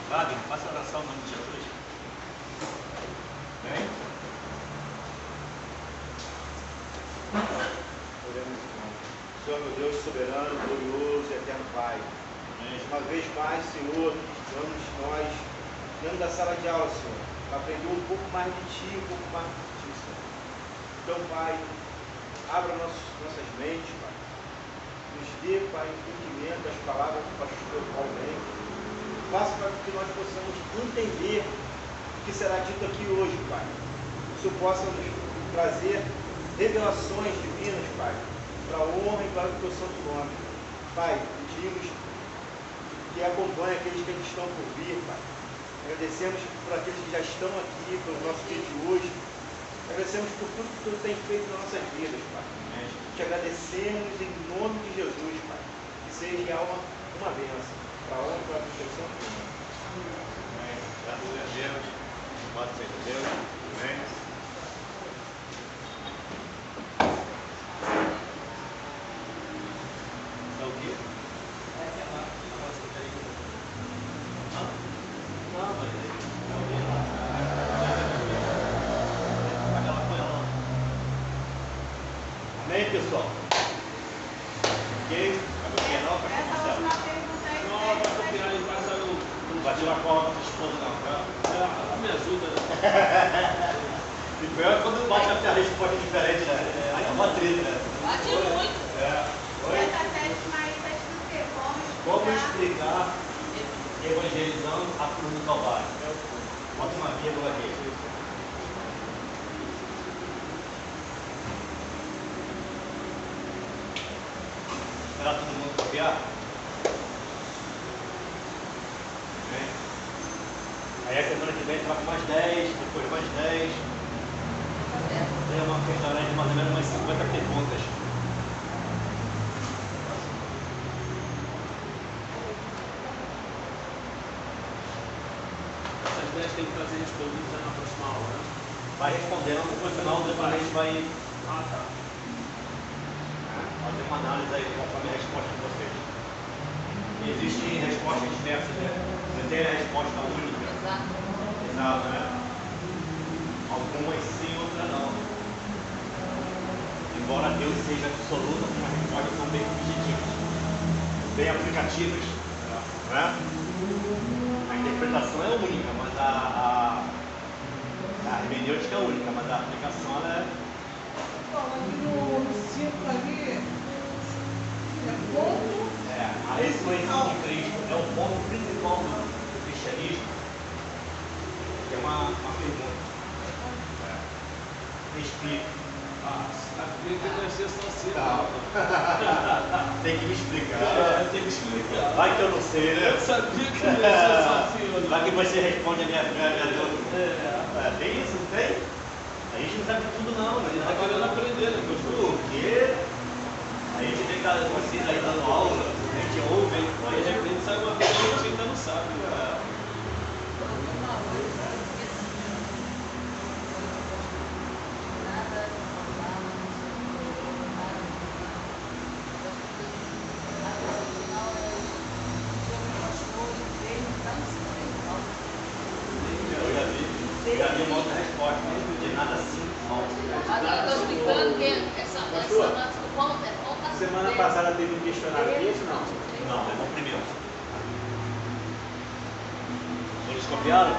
Wagner, faça oração no nome de Jesus. Amém? Senhor, meu Deus soberano, glorioso e eterno Pai. Uma vez mais, Senhor, vamos nós dentro da sala de aula, Senhor, para aprender um pouco mais de Ti, um pouco mais de Ti, Senhor. Então, Pai, abra nossas mentes, Pai. Nos dê, Pai, entendimento das palavras do pastor Paulo Henrique. Faça para que nós possamos entender o que será dito aqui hoje, Pai. Que o Senhor possa nos trazer revelações divinas, Pai, para a honra e para o teu santo nome. Pai, pedimos que acompanhe aqueles que estão por vir, Pai. Agradecemos por aqueles que já estão aqui, pelo nosso dia de hoje. Agradecemos por tudo que tu tem feito nas nossas vidas, Pai. Te agradecemos em nome de Jesus, Pai. Que seja uma bênção para a honra e para a teu santo nome. Amém. Graças a Deus. Louvado seja Deus. Amém. Está o quê? Não, mas amém, pessoal? Ok? Acabou não? Essa última pergunta aí. Não, vai copiar em casa, eu Não vai tirar cola com a esposa, não. ela me ajuda. E pior é quando bate a resposta diferente, né? Aí é uma treta, né? Bate muito. É. Oi? Essa sétima aí está escrito o quê? Como explicar evangelizando a cruz do Calvário? Bota uma vírgula aqui. Esperar todo mundo copiar? Bem. Aí a semana que vem troca mais 10, depois mais 10. Tem uma questão de mais ou menos umas 50 perguntas. Essas 10 tem que fazer respondidas na próxima aula, né? Vai respondendo, no final depois a gente vai Ah, tá. fazer uma análise aí conforme a resposta de vocês. Existem respostas diversas, né? Você tem a resposta única. Exato, né? Algumas sim, outras não. Embora Deus seja absoluto, as respostas são bem subjetivas, bem aplicativas, né? A interpretação é única, mas a hermenêutica é única, mas a aplicação ela é. Bom, aqui no 5 ali é ponto. A ressurreição de Cristo é o ponto principal do cristianismo. É uma pergunta. Explica. Ah, tem que conhecer só assim. Tem que me explicar. Tem que explicar. Vai que eu não sei, né? Eu sabia que não ia ser só assim. Vai que você responde a minha dúvida. É. Tem isso, não tem? A gente não sabe de tudo não. A gente Tá querendo aprender, né, pastor? o quê? A gente tem que estar vocês aí dando aula, a gente ouve, Aí de repente sai uma coisa que a gente ainda não sabe. eu já vi uma outra resposta, mas de nada assim, Agora eu estou explicando que essa ponta é ponta. Semana passada teve um questionário desse, não? não, é bom primeiro. Eles copiaram?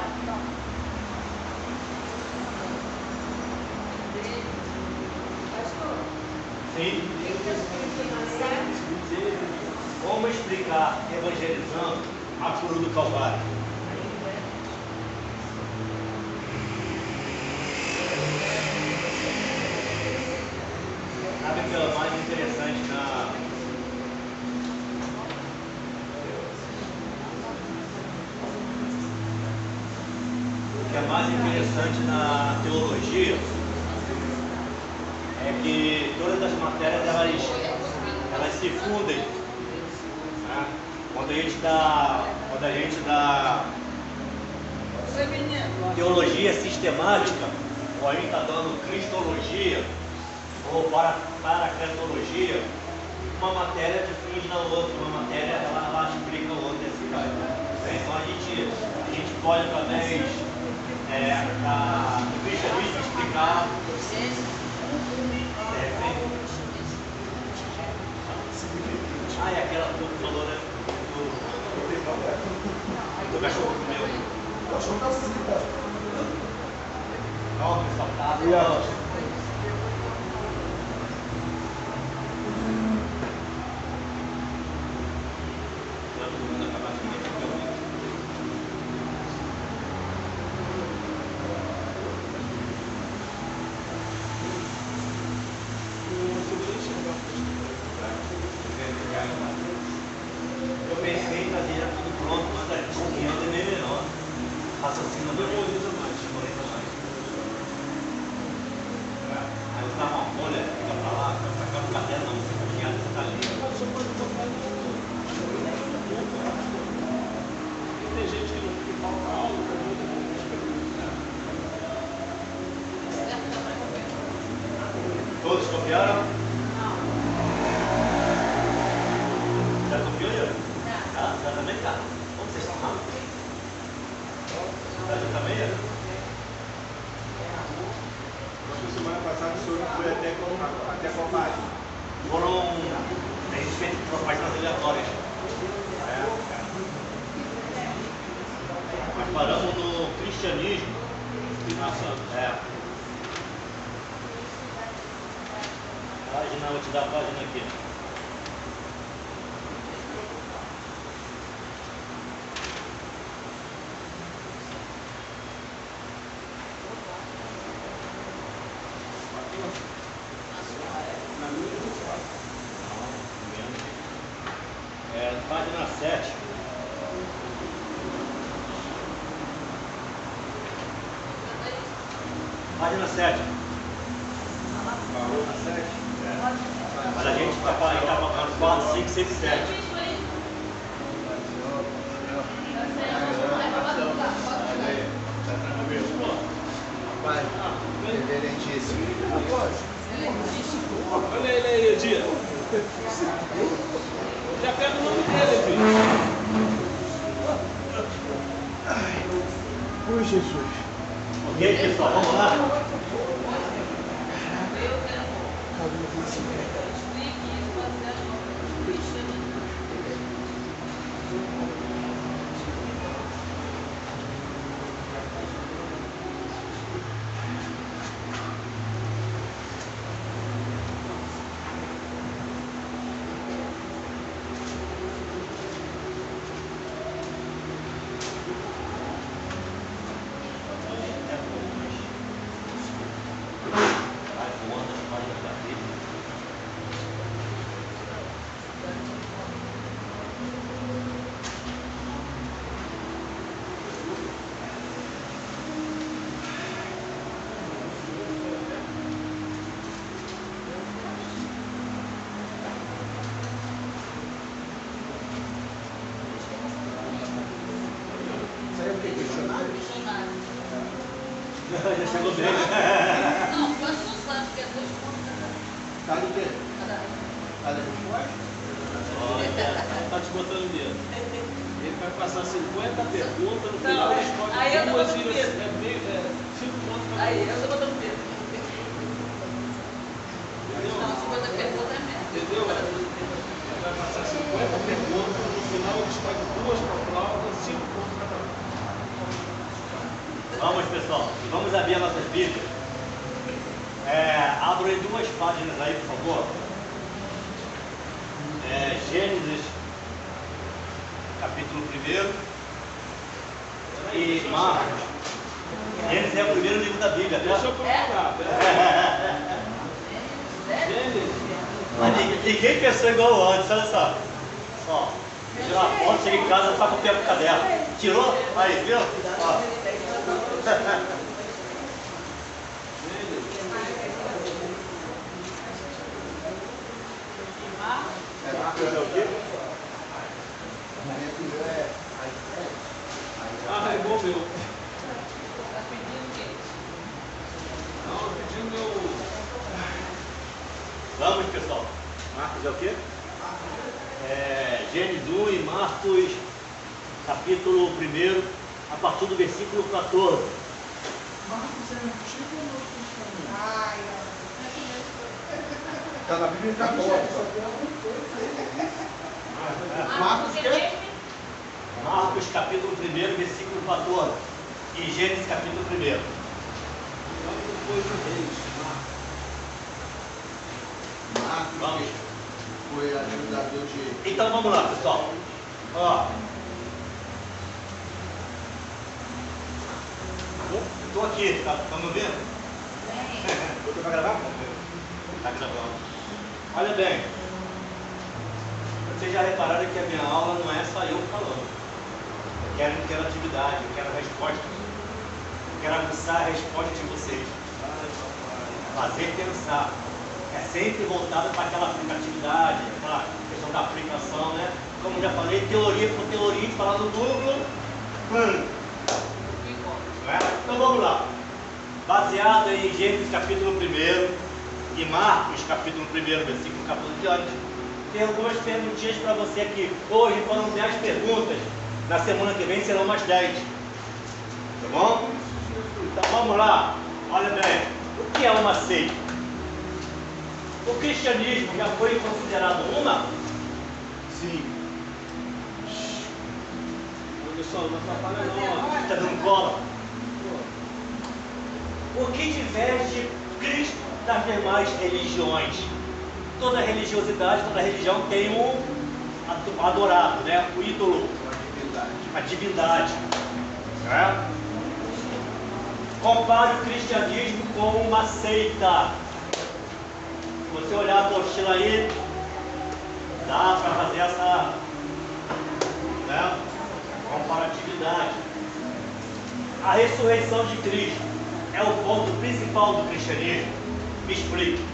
Sim. Como explicar evangelizando a cruz do Calvário? Sabe o que é mais interessante na teologia é que todas as matérias elas se fundem, né? Quando a gente dá teologia sistemática, ou a gente está dando cristologia ou paracretologia, uma matéria define na outra, uma matéria ela explica a outra, assim, então a gente pode, através do cristianismo, explicar. Ah, é aquela que falou, né? Do cachorro meu. O cachorro tá assim, Não, pessoal, tá. Eu pensei em fazer tudo pronto, mas a comunhão é bem menor. Raciocínio memoriza mais. Aí eu tava uma folha, fica pra lá, fica pra cá no caderno, não, você comunhado, você tá ali. Tem gente que não falta aula, tem muito Todos copiaram? Já copiou, Yuri? Já também tá? Como vocês estão rápidos? Já também, Yuri? Acho que semana passada o senhor não foi até qual página? Foram, a gente fez páginas aleatórias. Nós paramos no cristianismo. Página, vou te dar a página aqui. Página 7. Página 7. Parou na 7? Mas a gente está pagando 4, 5, 6, 7. Pai, reverentíssimo. Olha ele aí, Edir. Já pega o nome dele, Edir. Oi, Jesus. Ok, pessoal, vamos lá? Já chegou bem. Não, quanto não sabe que é 2 pontos Tá do quê? cada um. Tá da resposta? Tá te botando medo. Ele vai passar 50 perguntas, no final Não, ele escolhe aí eu tô duas botando e medo. 5 pontos para Aí, eu tô botando medo. Entendeu? Não, 50 perguntas é menos. Entendeu? Ele vai passar 50 perguntas, no final ele escolhe 2 para prova, 5 pontos para cada um. Vamos, pessoal, vamos abrir as nossas Bíblias. Abra aí 2 páginas aí, por favor. Gênesis, capítulo 1 e Marcos. Gênesis é o primeiro livro da Bíblia, Deixa eu tá? procurar. Gênesis. Mas ninguém pensou igual antes, olha só. Ó, tirou a foto, chega em casa, tá com o tempo pro caderno. Tirou? Aí, viu? Ó. Marcos é o quê? Ah, é igual meu. Tá pedindo o quê? Não, pedindo meu. Vamos, pessoal. Marcos é o quê? Gênesis 1 e Marcos, capítulo 1, a partir do versículo 14. Marcos é antigo ou Novo Testamento? Ai, Está na Bíblia, está boa. Marcos Marcos, é Marcos capítulo 1, versículo 14. E Gênesis capítulo 1. Logo depois do Reis, Marcos Vamos. foi ajudador de... Então vamos lá, pessoal. Ó. Estou aqui, tá me vendo? Botou para gravar? Está gravando. Olha bem. Vocês já repararam que a minha aula não é só eu falando. Eu quero interatividade, eu quero respostas. Eu quero aguçar a resposta de vocês. Fazer pensar. É sempre voltado para aquela aplicatividade, aquela questão da aplicação, né? Como já falei, teoria por teoria, a gente fala no duplo. Não é? Então vamos lá. Baseado em Gênesis capítulo 1 e Marcos capítulo 1, versículo 14 diante, tem algumas perguntinhas para você aqui. Hoje foram 10 perguntas, na semana que vem serão mais 10. Tá bom? Então vamos lá. Olha bem, o que é uma seita? O cristianismo já foi considerado uma? Sim. Anderson, não atrapalha não. Está dando cola? O que diverge Cristo das demais religiões? Toda religiosidade, toda religião tem um adorado, né? O ídolo, a divindade. Né? Compare o cristianismo com uma seita. Se você olhar a apostila aí, dá para fazer essa, né, comparatividade. A ressurreição de Cristo é o ponto principal do cristianismo. Me explique.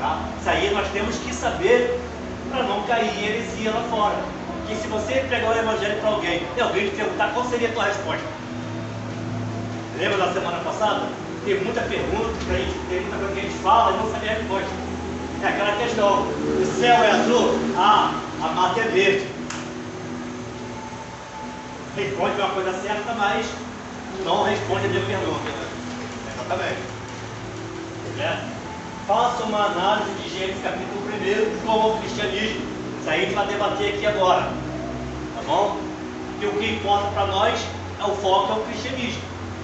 Tá? Isso aí nós temos que saber para não cair em heresia lá fora. Que se você pregar o evangelho para alguém e alguém te perguntar qual seria a tua resposta. Lembra da semana passada? Tem muita pergunta que tem muita coisa que a gente fala e não sabe a resposta. É aquela questão: o céu é azul? Ah, a mata é verde. Responde uma coisa certa, mas não responde a minha pergunta. Exatamente. Certo? Faça uma análise de Gênesis capítulo 1 com o cristianismo. Isso aí a gente vai debater aqui agora. Tá bom? Porque o que importa para nós é o foco, é o cristianismo.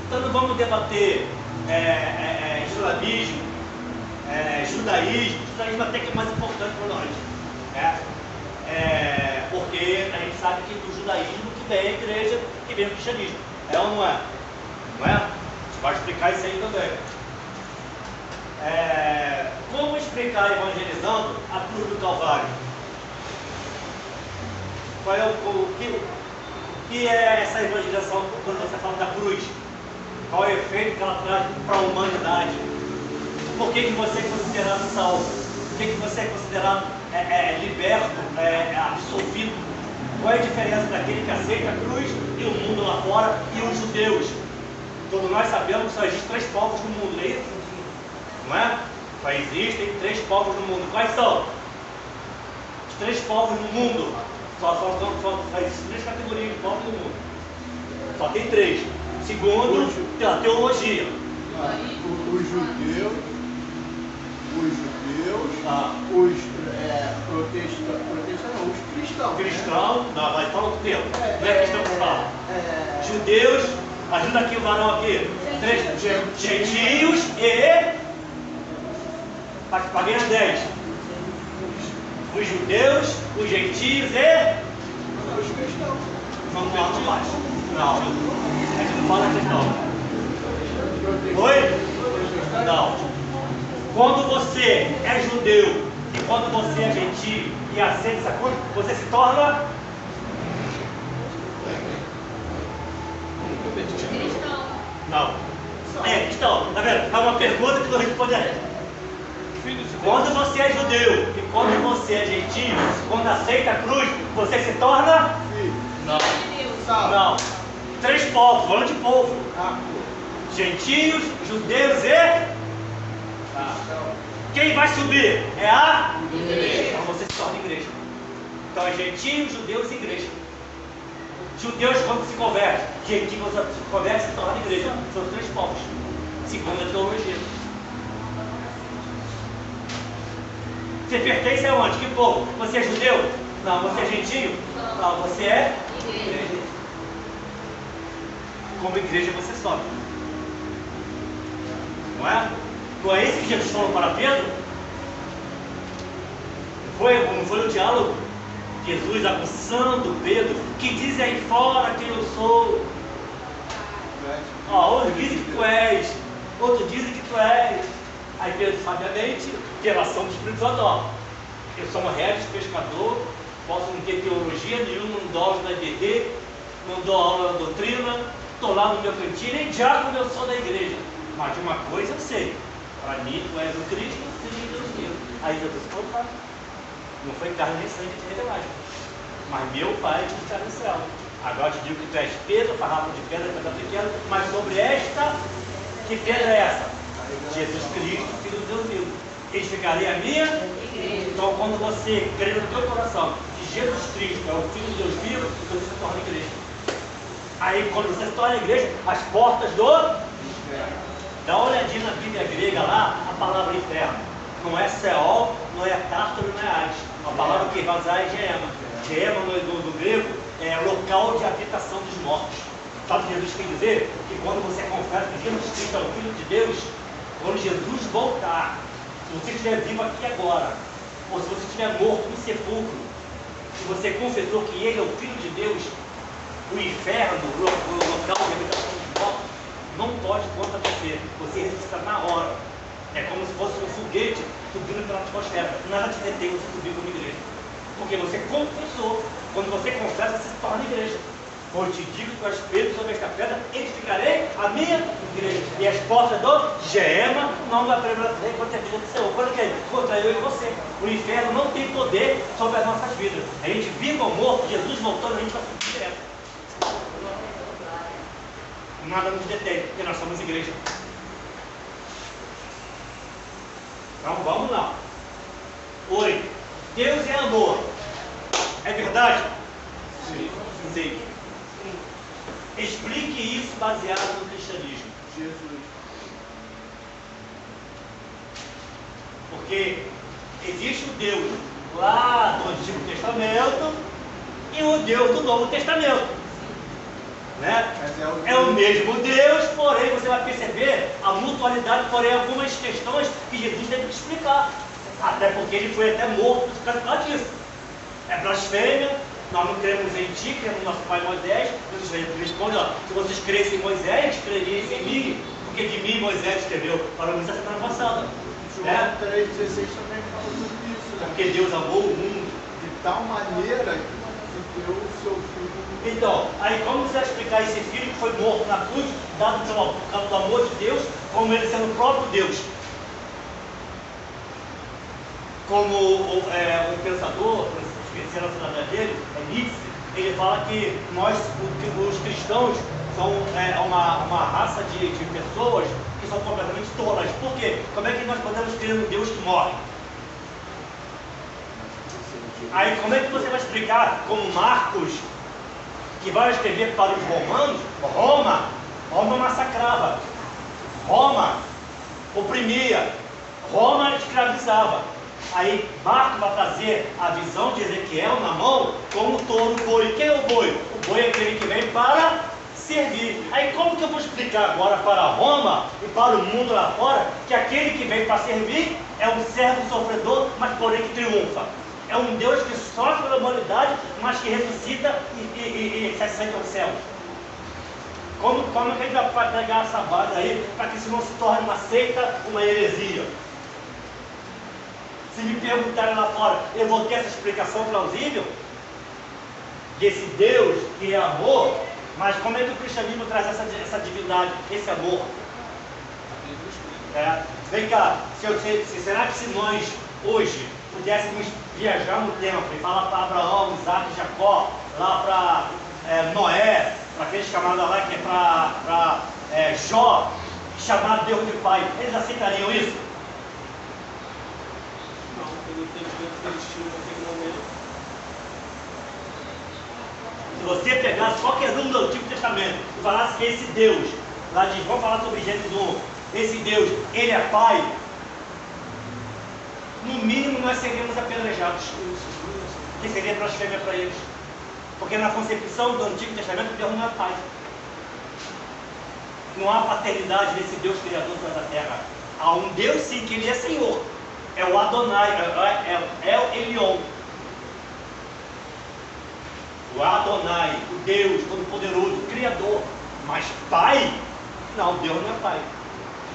Então não vamos debater islamismo, judaísmo. Judaísmo até que é mais importante para nós. Porque a gente sabe que do judaísmo que vem a igreja, que vem o cristianismo. É ou não é? Não é? A gente vai explicar isso aí também. Como explicar evangelizando a cruz do Calvário? Qual é o que é essa evangelização quando você fala da cruz? Qual é o efeito que ela traz para a humanidade? Por que você é considerado salvo? Por que você é considerado liberto, absolvido? Qual é a diferença daquele que aceita a cruz e o mundo lá fora e os judeus? Todos nós sabemos que só existem 3 povos no mundo, não é isso? Não é? Só existem 3 povos no mundo. Quais são? Os 3 povos no mundo. Só existem 3 categorias de povos no mundo. Só tem 3. Segundo, a teologia. Os judeus, os cristãos. Cristão, não, vai falar o tempo. Não é cristão que fala. Judeus, ajuda aqui o varão aqui. 3 gentios e. Para ganhar 10. Os judeus, os gentios e. Os cristãos. Não fala mais. Não. A gente não fala cristão. Oi? Não. Quando você é judeu e quando você é gentio e aceita essa cruz, você se torna cristão. não. Cristão. Tá vendo? É uma pergunta que não responde a ela. Quando você é judeu e quando você é gentio, quando aceita a cruz, você se torna não. Não. 3 povos, falando de povo. Gentios, judeus e quem vai subir? É a igreja. Então você se torna igreja. Então é gentios, judeus e igreja. Judeus, quando se converte, gentil, quando se converte, se torna igreja. São os 3 povos, segundo a teologia. Você pertence a onde? Que povo? Você é judeu? Não. Você é gentio? Não. Você é igreja. Como igreja você sobe. Não é? Não é isso que Jesus falou para Pedro? Não foi o diálogo? Jesus acussando Pedro, que diz aí fora quem eu sou. Uns dizem que tu és, outros dizem que tu és. Aí Pedro, sabiamente, revelação do Espírito Santo, eu sou um regis, pescador, posso não ter teologia nenhuma, não dou aula da IBD, não dou aula da doutrina, estou lá no meu cantinho, nem diácono eu sou da igreja. Mas de uma coisa eu sei, para mim tu és o Cristo, filho de Deus meu. Aí Jesus falou, não foi carne nem sangue que te revelaste, mas meu Pai que está no céu. Agora te digo que tu és Pedro, farrapo de pedra, pedra pequena, mas sobre esta, que pedra é essa? Jesus Cristo, filho de Deus meu. Edificarei a minha igreja. Então quando você crê no teu coração que Jesus Cristo é o Filho de Deus vivo, você se torna igreja. Aí quando você se torna igreja, as portas do inferno. Dá uma olhadinha na Bíblia grega lá, a palavra inferno. Não é Seol, não é Tártaro, não é Hades. A palavra que vai usar é Geema. Geema no grego é local de habitação dos mortos. Sabe o que Jesus quer dizer? Que quando você confessa que Jesus Cristo é o Filho de Deus, quando Jesus voltar, se você estiver vivo aqui agora, ou se você estiver morto no sepulcro, se você confessou que Ele é o Filho de Deus, o inferno, o local de habitação dos mortos, não pode contra você. Você ressuscita na hora. É como se fosse um foguete subindo pela atmosfera. Nada te detém você subir como igreja. Porque você confessou. Quando você confessa, você se torna igreja. Pois te digo que as pedras sobre esta pedra edificarei a minha igreja. E as portas do Geema não vai prevalecer contra a vida do Senhor. Contra eu e você. O inferno não tem poder sobre as nossas vidas. A gente viva ou morto, Jesus voltando, a gente vai subir direto. Nada nos detém, porque nós somos igreja. Então vamos lá. Oi. Deus é amor. É verdade? Sim. Sim. Explique isso baseado no cristianismo. Jesus. Porque existe o Deus lá do Antigo Testamento e o Deus do Novo Testamento. Né? É o mesmo Deus, porém você vai perceber a mutualidade, porém algumas questões que Jesus teve que explicar. Até porque ele foi até morto por causa disso. É blasfêmia, nós não cremos em ti, cremos no nosso pai Moisés. Jesus responde, se vocês crescem em Moisés, creriam em mim, porque de mim Moisés escreveu para Moisés a semana passada. João 3,16 também fala sobre isso, né? Porque Deus amou o mundo De tal maneira que deu o seu filho. Então, aí como você vai explicar esse filho que foi morto na cruz, dado por causa do amor de Deus, como ele sendo o próprio Deus? Como um pensador, esqueci a cidadania dele, é Nietzsche, ele fala que nós, os cristãos, são uma raça de pessoas que são completamente tolas. Por quê? Como é que nós podemos crer no Deus que morre? Aí como é que você vai explicar como Marcos, que vai escrever para os romanos, Roma massacrava, Roma oprimia, Roma escravizava. Aí Marcos vai trazer a visão de Ezequiel na mão como o touro, o boi. Quem é o boi? O boi é aquele que vem para servir. Aí como que eu vou explicar agora para Roma e para o mundo lá fora que aquele que vem para servir é um servo sofredor, mas porém que triunfa? É um Deus que sofre pela humanidade, mas que ressuscita e se assenta ao céu. Como que a gente vai pregar essa base aí para que isso não se torne uma seita, uma heresia? Se me perguntarem lá fora, eu vou ter essa explicação plausível desse Deus que é amor, mas como é que o cristianismo traz essa divindade, esse amor? Vem cá, será que se nós hoje pudéssemos viajar no tempo e falar para Abraão, Isaac, Jacó, lá para Noé, para aqueles camaradas lá que é para Jó, chamar Deus de Pai, eles aceitariam isso? Não, pelo entendimento que eles tinham naquele momento. você pegasse qualquer um do Antigo Testamento e falasse que esse Deus, lá de, vamos falar sobre Gênesis 1, esse Deus, ele é Pai, no mínimo nós seríamos apedrejados, que seria blasfêmia para eles. Porque na concepção do Antigo Testamento, Deus não é Pai. Não há paternidade nesse Deus criador da terra. Há um Deus sim, que ele é Senhor. É o Adonai, é o Elion. O Adonai, o Deus Todo-Poderoso, o Criador. Mas Pai? Não, Deus não é Pai.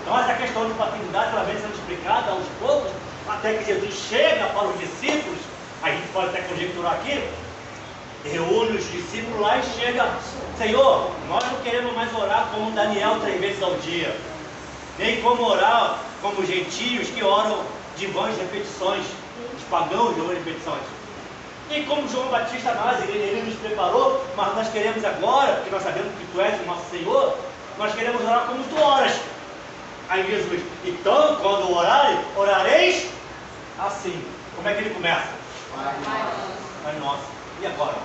Então essa questão de paternidade, ela vem sendo explicada aos poucos, até que Jesus chega para os discípulos. A gente pode até conjecturar aqui, reúne os discípulos lá e chega: Senhor, nós não queremos mais orar como Daniel 3 vezes ao dia, nem como orar como os gentios que oram de vãs repetições, os pagãos de vãs repetições. E como João Batista, ele nos preparou, mas nós queremos agora, porque nós sabemos que Tu és o nosso Senhor, nós queremos orar como Tu oras. Aí Jesus: então quando orarem, orareis assim. Como é que ele começa? Pai nosso. E agora?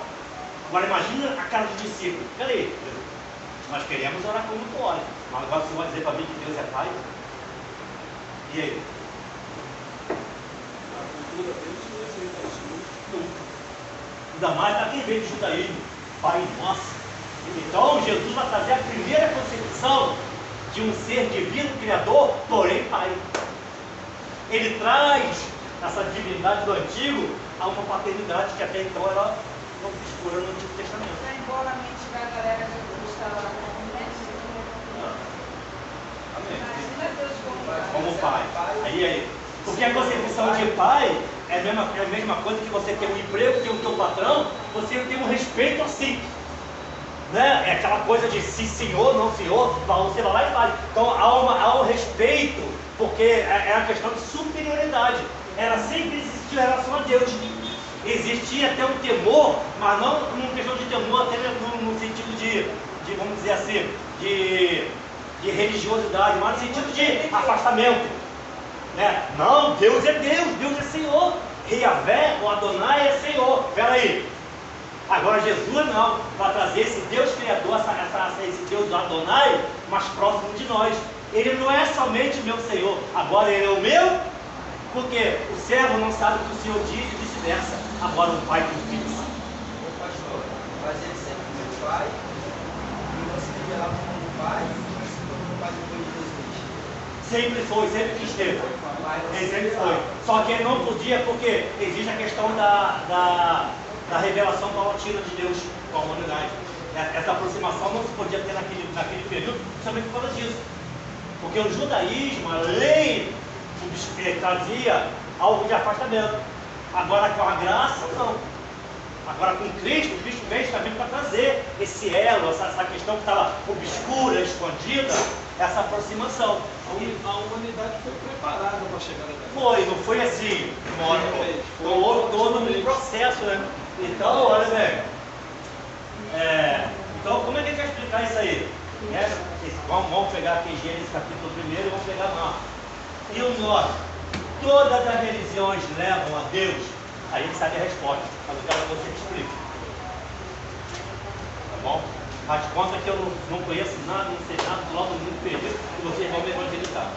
Agora imagina a cara dos discípulos. Peraí, nós queremos orar como Tu oras, mas agora você vai dizer para mim que Deus é Pai? E aí? A cultura deles não aceita isso nunca. Ainda mais para quem veio do judaísmo, Pai nosso. Então Jesus vai trazer a primeira concepção de um ser divino, criador, porém Pai. Ele traz essa divindade do antigo a uma paternidade que até então era obscura no Antigo Testamento. Não embola a mente da galera que está lá na internet. Amém. Imagina Deus Como Pai. Aí. Porque a concepção de Pai é a mesma coisa que você tem um emprego, tem o teu patrão, você tem um respeito assim. Né? É aquela coisa de sim senhor, não senhor, você vai lá e faz. Então há um respeito, porque é a questão de superioridade. Ela sempre existiu em relação a Deus. Existia até um temor, mas não uma questão de temor, até no sentido de vamos dizer assim, de religiosidade, mas no sentido de afastamento. Né? Não, Deus é Deus, Deus é Senhor. Yahvé, o Adonai é Senhor. Espera aí. Agora Jesus não, vai trazer esse Deus Criador, esse Deus do Adonai, mais próximo de nós. Ele não é somente o meu Senhor, agora ele é o meu, porque o servo não sabe o que o Senhor diz e vice-versa. Agora o Pai que o Filho sabe. Ô pastor, mas ele sempre foi o Pai, e não se revelava como Pai, e se tornou Pai depois de Jesus. Sempre foi, sempre quis ter. Ele sempre foi. Só que ele não podia, porque existe a questão da revelação paulatina de Deus com a humanidade. Essa aproximação não se podia ter naquele período, somente por causa disso. Porque o judaísmo, a lei, trazia algo de afastamento. Agora com a graça, não. Agora com Cristo, o Cristo veio também para trazer esse elo, essa questão que estava obscura, escondida, essa aproximação. A humanidade foi preparada para chegar até lá. Foi, não foi assim, houve todo um processo, né? Então, olha bem, então como é que a gente vai explicar isso aí? Vamos pegar aqui Gênesis capítulo 1 e vamos pegar lá. E o norte, todas as religiões levam a Deus, aí a gente sabe a resposta, mas eu quero que você explique. Tá bom? Faz conta que eu não conheço nada, não sei nada, logo muito perdido, e vocês vão me evangelizar.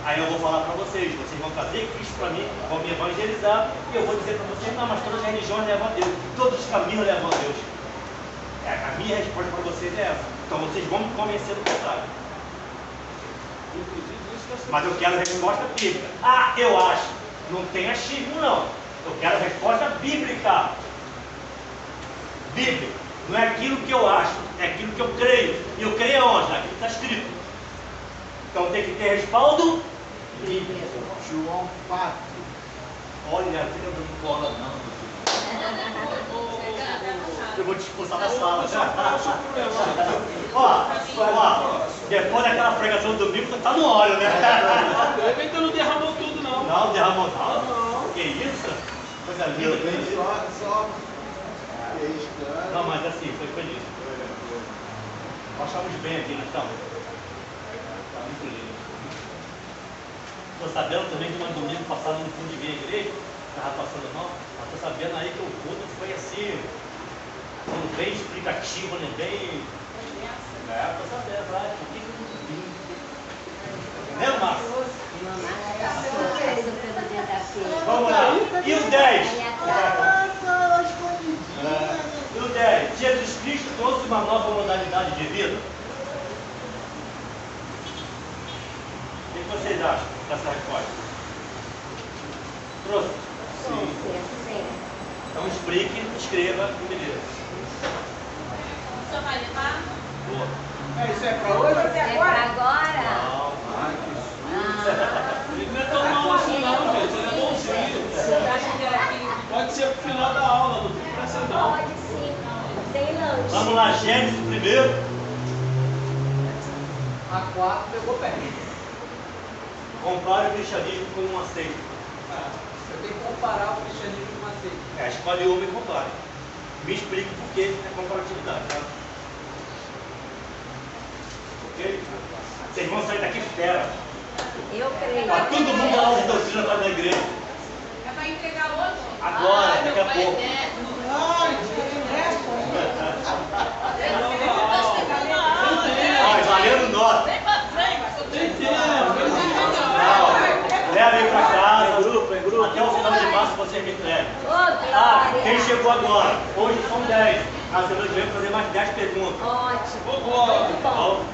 Aí eu vou falar para vocês vão fazer Cristo para mim, vão me evangelizar, e eu vou dizer para vocês: não, mas todas as religiões levam a Deus, todos os caminhos levam a Deus. A minha resposta para vocês é essa. Então vocês vão me convencer do contrário. Mas eu quero a resposta bíblica. Ah, eu acho. Não tem achismo não. Eu quero a resposta bíblica. Bíblica. Não é aquilo que eu acho, é aquilo que eu creio. E eu creio aonde? Naquilo que está escrito. Então tem que ter respaldo bíblico. João 4. Olha, você não me cola não. Eu vou te expulsar da sala. Ó, depois daquela pregação do domingo, tá no óleo, né? Então não derramou tudo, não. Não, derramou não. Que isso? Coisa linda. Só fez, cara. Não, mas assim, foi isso. Nós estamos bem aqui, não estamos? Está muito lindo. Estou sabendo também que um domingo passado no fundo de minha igreja, estava passando mal, mas estou sabendo aí que o culto foi assim, Não bem explicativo, nem bem. É, pra saber, vai. Por que eu não vi? Né, Márcio? Vamos lá. E o 10? E o 10? Jesus Cristo trouxe uma nova modalidade de vida? O que vocês acham dessa resposta? Trouxe? Sim. Então explique, escreva e me dê. Você vai levar? Boa. Isso é pra hoje? Você É pra agora? agora? Não. Ele não é tão mal assim não, gente. Ele é bonzinho. Pode ser pro final da aula, não tem pressa não. Pode sim. Tem lanche. Vamos lá, Gênesis primeiro. A 4 pegou pé. Compare o cristianismo com uma seita. Eu tenho que comparar o cristianismo com uma seita. Escolhe uma e compare. Me explique por que é comparatividade, tá? Ok? Vocês vão sair daqui fera. Eu creio. Tá todo mundo aula de doutrina para na igreja. É para entregar hoje? Agora, daqui a pouco. Vai, valendo nota. Leva aí pra casa, grupo. Até o final de março você me entrega. Quem chegou agora? Hoje são 10. Na semana que vem eu vou fazer mais 10 perguntas. Ótimo. Muito bom.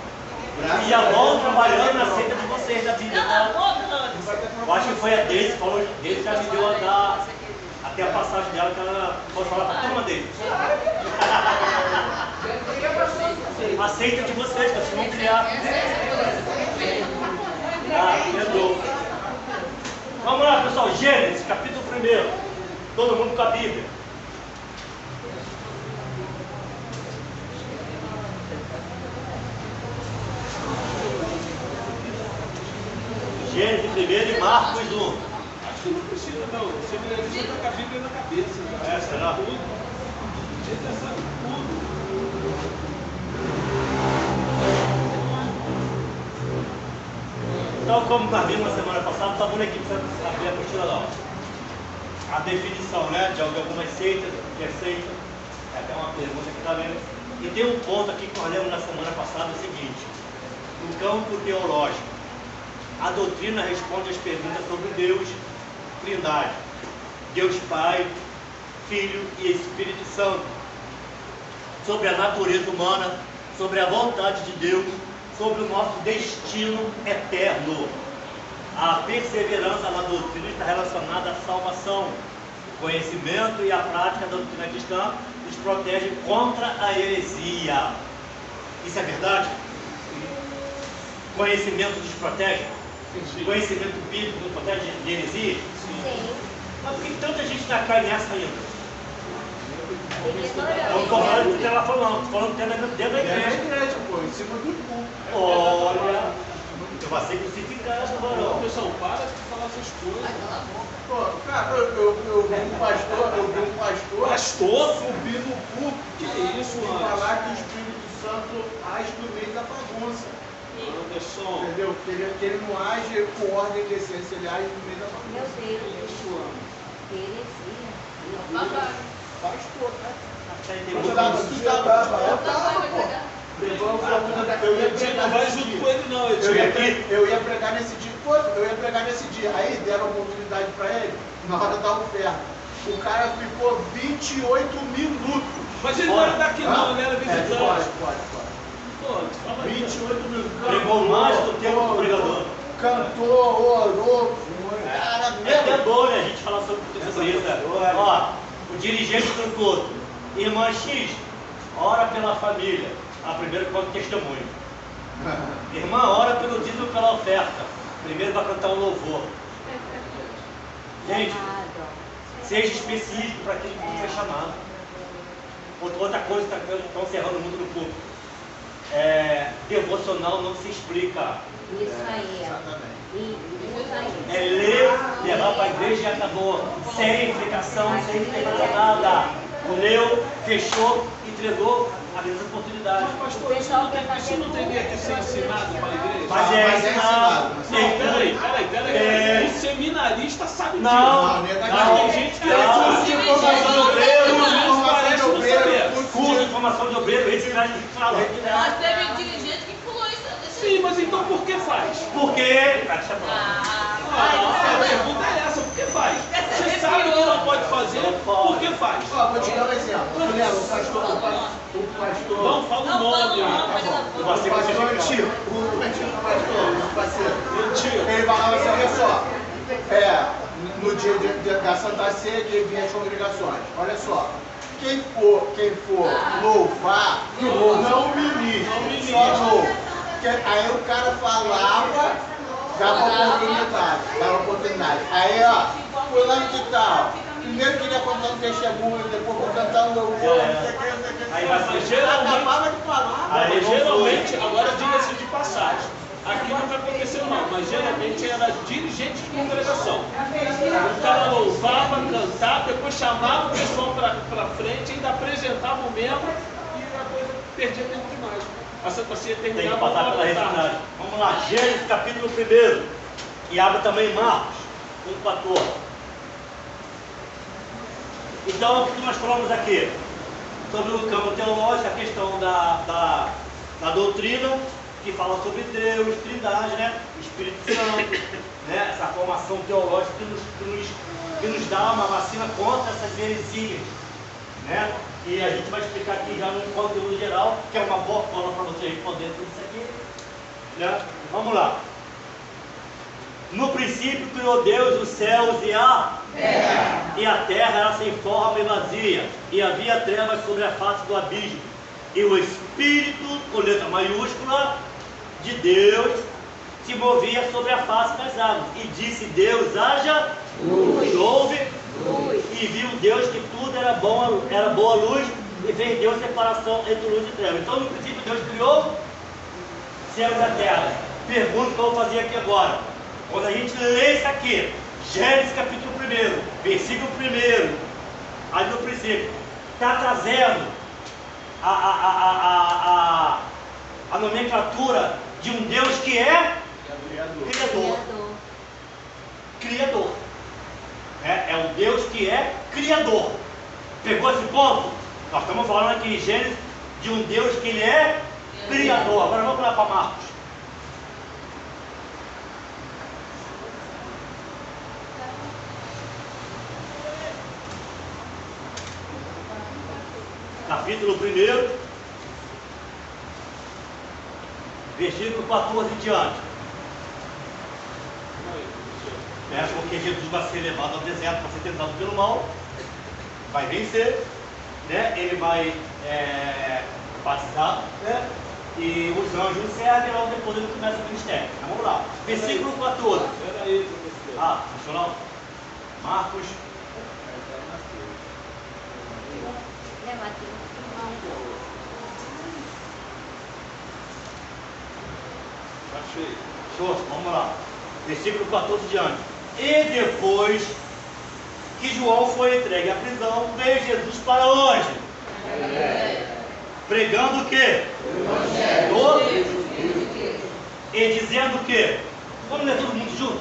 E já vão trabalhando na seita de vocês da Bíblia, tá? Eu acho que foi a Deise, falou, Deise já me deu até a passagem dela, que ela pode falar para a turma dele. A seita de vocês, que vocês vão criar. Perdoa. Vamos lá, pessoal, Gênesis, capítulo 1. Todo mundo com a Bíblia. Gênesis 1 e Marcos 1. Acho que não precisa não. Você precisa estar com a Bíblia na cabeça. Já. Será? Tudo. Você já sabe tudo. Então, como nós vimos na semana passada, está bom aqui para abrir a apostila lá. A definição, né, de algumas seitas, que é seita, é até uma pergunta que está vendo. E tem um ponto aqui que nós lemos na semana passada, é o seguinte: no campo teológico, a doutrina responde às perguntas sobre Deus, Trindade, Deus Pai, Filho e Espírito Santo, sobre a natureza humana, sobre a vontade de Deus, sobre o nosso destino eterno. A perseverança na doutrina está relacionada à salvação. O conhecimento e a prática da doutrina cristã nos protege contra a heresia. Isso é verdade? Conhecimento nos protege? Sim. Conhecimento bíblico nos protege de heresia? Sim. Mas por que tanta gente está caindo nessa ainda? Ignorante. Não estou falando do que ela falou, não. Estou falando dentro da igreja. igreja, pô, em cima do púlpito. Olha, eu vou ser crucificado, varão. Pessoal, para de falar essas coisas. Pô, cara, eu vi um pastor Pastor subir no púlpito. Que isso, e mano? falar que o Espírito Santo age no meio da bagunça. Anderson. Entendeu? Que ele não age com ordem e decência, ele age no meio da bagunça. Meu Deus. Isso, mano. Heresia. Pastor, né? Tem Tu muito tá isso. brava? Eu tava, pô. Eu ia pregar Não vai nesse junto dia. com ele, não. Eu ia pregar nesse dia. Pô, eu ia pregar nesse dia. Aí deram a oportunidade pra ele na hora da oferta. O cara ficou 28 minutos. Mas ele não era daqui, não. Ele era visitante. Pode. Pô, tu fala aí. 28 minutos. Pregou mais do que o pregador. Cantou, orou. Cara, É até bom, né, a gente falar sobre isso. Né? Ó, o dirigente do culto, irmã X, ora pela família. Primeiro conta o testemunho. Irmã, ora pelo dízimo e pela oferta. Primeiro vai cantar um louvor. Gente, seja específico para aquilo que foi chamado. Outra coisa que estão encerrando muito no culto. Devocional não se explica. Isso aí. Exatamente. Isso aí. É ler, levar para a igreja e acabou. Sem explicação, sem interpretar nada. Leu, fechou, entregou a mesma oportunidade. Mas, pastor, isso não teria que ser ensinado para a igreja? Mas é ensinado. Peraí. O seminarista sabe disso. Não, Mas não. tem gente que Curso de formação de obreiro, curso de formação de obreiro, curso de informação de obreiro, reciclagem de fala. Mas teve um dirigente que pulou isso. Sim, mas então por que faz? Porque. Deixa eu falar. A pergunta é essa, por que faz? Você sabe que não pode fazer, por que faz? Ó, vou te dar um exemplo. Mulher, o pastor. Não fala o nome. O pastor Antigo. O antigo pastor, o parceiro. Mentira. Ele falava assim, olha só. No dia da Santa Ceia, que vinha as congregações. Olha só. Quem for louvar, não ministre, só louva. Aí o cara falava, dava oportunidade. Aí, ó, fulano que tal. Primeiro queria contar um testemunho, depois vou cantar um louvor, não sei o que. Aí vai ser Acabava de falar. Aí, geralmente, agora diga-se de passagem, aqui não vai acontecer não, mas geralmente era dirigente de congregação. O cara louvava, cantava, depois chamava o pessoal para frente, ainda apresentava o membro e a coisa perdia tempo demais. A Santa Ceia Tem que terminava passar pela 1 hora da tarde. reciclagem. Vamos lá, Gênesis capítulo 1. E abre também Marcos 1,14. Então, o que nós falamos aqui? Sobre o campo teológico, a questão da doutrina, que fala sobre Deus, Trindade, né? Espírito Santo, né? Essa formação teológica que nos dá uma vacina contra essas heresias, né? E a gente vai explicar aqui já no conteúdo geral, que é uma boa forma para você responder tudo isso aqui, né? Vamos lá. No princípio criou Deus os céus e a terra. E a terra era sem forma e vazia, e havia trevas sobre a face do abismo. E o Espírito, com letra maiúscula, de Deus se movia sobre a face das águas. E disse Deus, haja luz. Houve luz. E viu Deus que tudo era boa luz, e fez Deus separação entre luz e trevas. Então no princípio Deus criou céus e terra. Pergunta que eu vou fazer aqui agora. Quando a gente lê isso aqui, Gênesis capítulo 1, versículo 1, aí no princípio, está trazendo a nomenclatura de um Deus que é Criador. É o Deus que é Criador. Pegou esse ponto? Nós estamos falando aqui em Gênesis de um Deus que ele é Criador. Agora vamos lá para Marcos. Capítulo 1, versículo 14 em diante. Porque Jesus vai ser levado ao deserto para ser tentado pelo mal, vai vencer, né? Ele vai batizar, né? E os anjos servem, logo depois ele começa o ministério. Então, vamos lá, versículo 14. Peraí, professor. Deixa eu lá. Marcos. Achei. Show, vamos lá. Versículo 14 diante. E depois que João foi entregue à prisão, veio Jesus para onde? Pregando o quê? E dizendo o quê? Vamos ler todo mundo junto?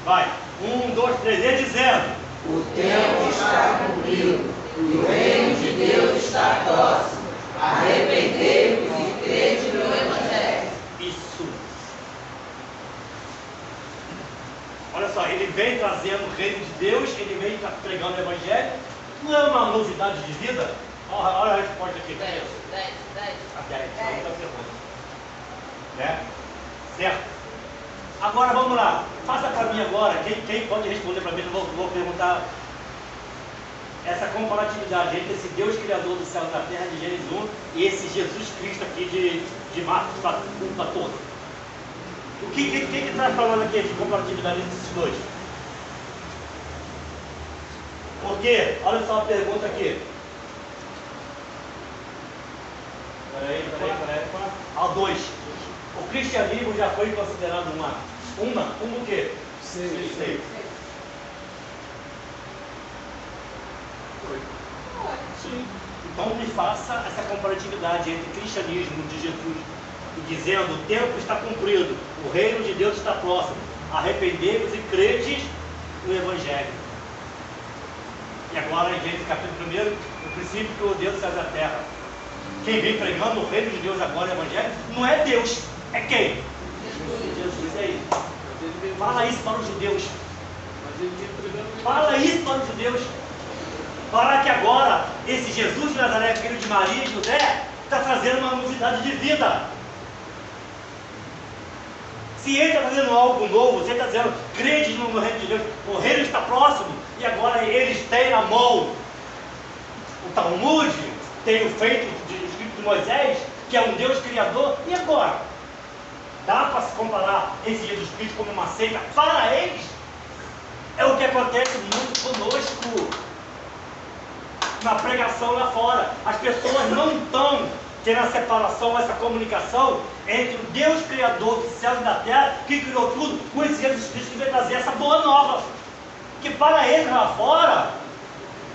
Vai. 1, 2, 3. E dizendo: o tempo está cumprido, e o reino de Deus está próximo. Arrependei-vos e crede no Evangelho. Isso. Olha só, ele vem trazendo o reino de Deus, ele vem pregando o Evangelho. Não é uma novidade de vida? Olha a resposta aqui. 10. A 10. Outra pergunta. Né? Certo? Agora vamos lá. Faça para mim agora. Quem pode responder para mim? Eu vou perguntar essa comparatividade entre esse Deus Criador do céu e da terra de Gênesis 1 e esse Jesus Cristo aqui de Marcos 1,14. O que está falando aqui de comparatividade entre esses dois? Porque, olha só a pergunta aqui. Peraí. Ao 2. O cristianismo já foi considerado uma o quê? Seis. Sim. Então me faça essa comparatividade entre o cristianismo de Jesus dizendo: o tempo está cumprido, o reino de Deus está próximo, arrependei-vos e credes no Evangelho. E agora em Gênesis capítulo 1, no princípio criou Deus os céus e a terra. Quem vem pregando o reino de Deus agora no Evangelho não é Deus, é quem? Jesus, é ele. Fala isso para os judeus. Fala isso para os judeus. Fala que agora esse Jesus de Nazaré, filho de Maria e José, está trazendo uma novidade de vida. Se ele está fazendo algo novo, você está dizendo, crede no reino de Deus, o reino está próximo, e agora eles têm na mão o Talmud, tem o feito de escrito de Moisés, que é um Deus criador, e agora? Dá para se comparar esse Jesus Cristo como uma seita para eles? É o que acontece muito conosco na pregação lá fora. As pessoas não estão tendo a separação, essa comunicação entre o Deus Criador dos céus e da terra, que criou tudo, com esse Jesus Cristo que veio trazer essa boa nova. Que para eles lá fora,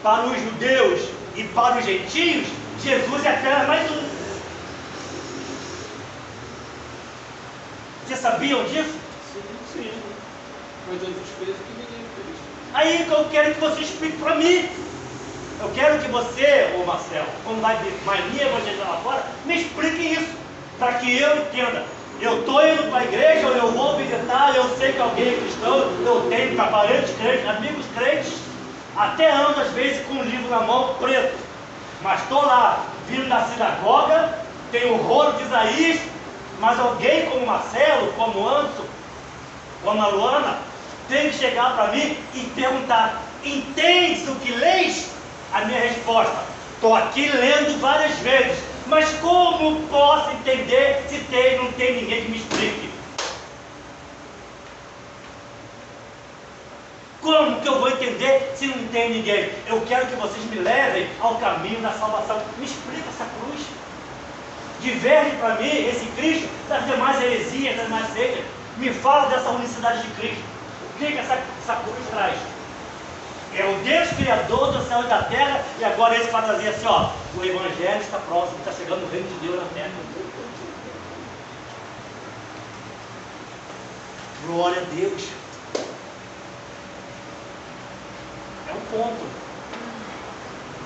para os judeus e para os gentios, Jesus é apenas mais um. Vocês sabiam disso? Sim. Mas Jesus fez o que ninguém fez. Aí que eu quero que você explique para mim. Eu quero que você, ô Marcelo, quando vai minha evangelizar lá fora, me explique isso, para que eu entenda. Eu estou indo para a igreja, eu vou visitar, eu sei que alguém é cristão, eu tenho parentes crentes, amigos crentes, até ando às vezes com um livro na mão preto, mas estou lá, vindo da sinagoga, tenho o rolo de Isaías, mas alguém como Marcelo, como Anderson, como a Luana, tem que chegar para mim e perguntar, entende o que leis? A minha resposta, estou aqui lendo várias vezes, mas como posso entender se não tem ninguém que me explique? Como que eu vou entender se não tem ninguém? Eu quero que vocês me levem ao caminho da salvação. Me explica essa cruz. Diverte para mim esse Cristo das demais heresias, das demais seitas. Me fala dessa unicidade de Cristo. O que essa cruz traz? É o Deus Criador do céu e da terra, e agora ele vai trazer assim, ó, o Evangelho está próximo, está chegando o reino de Deus na terra. Glória a Deus. É um ponto.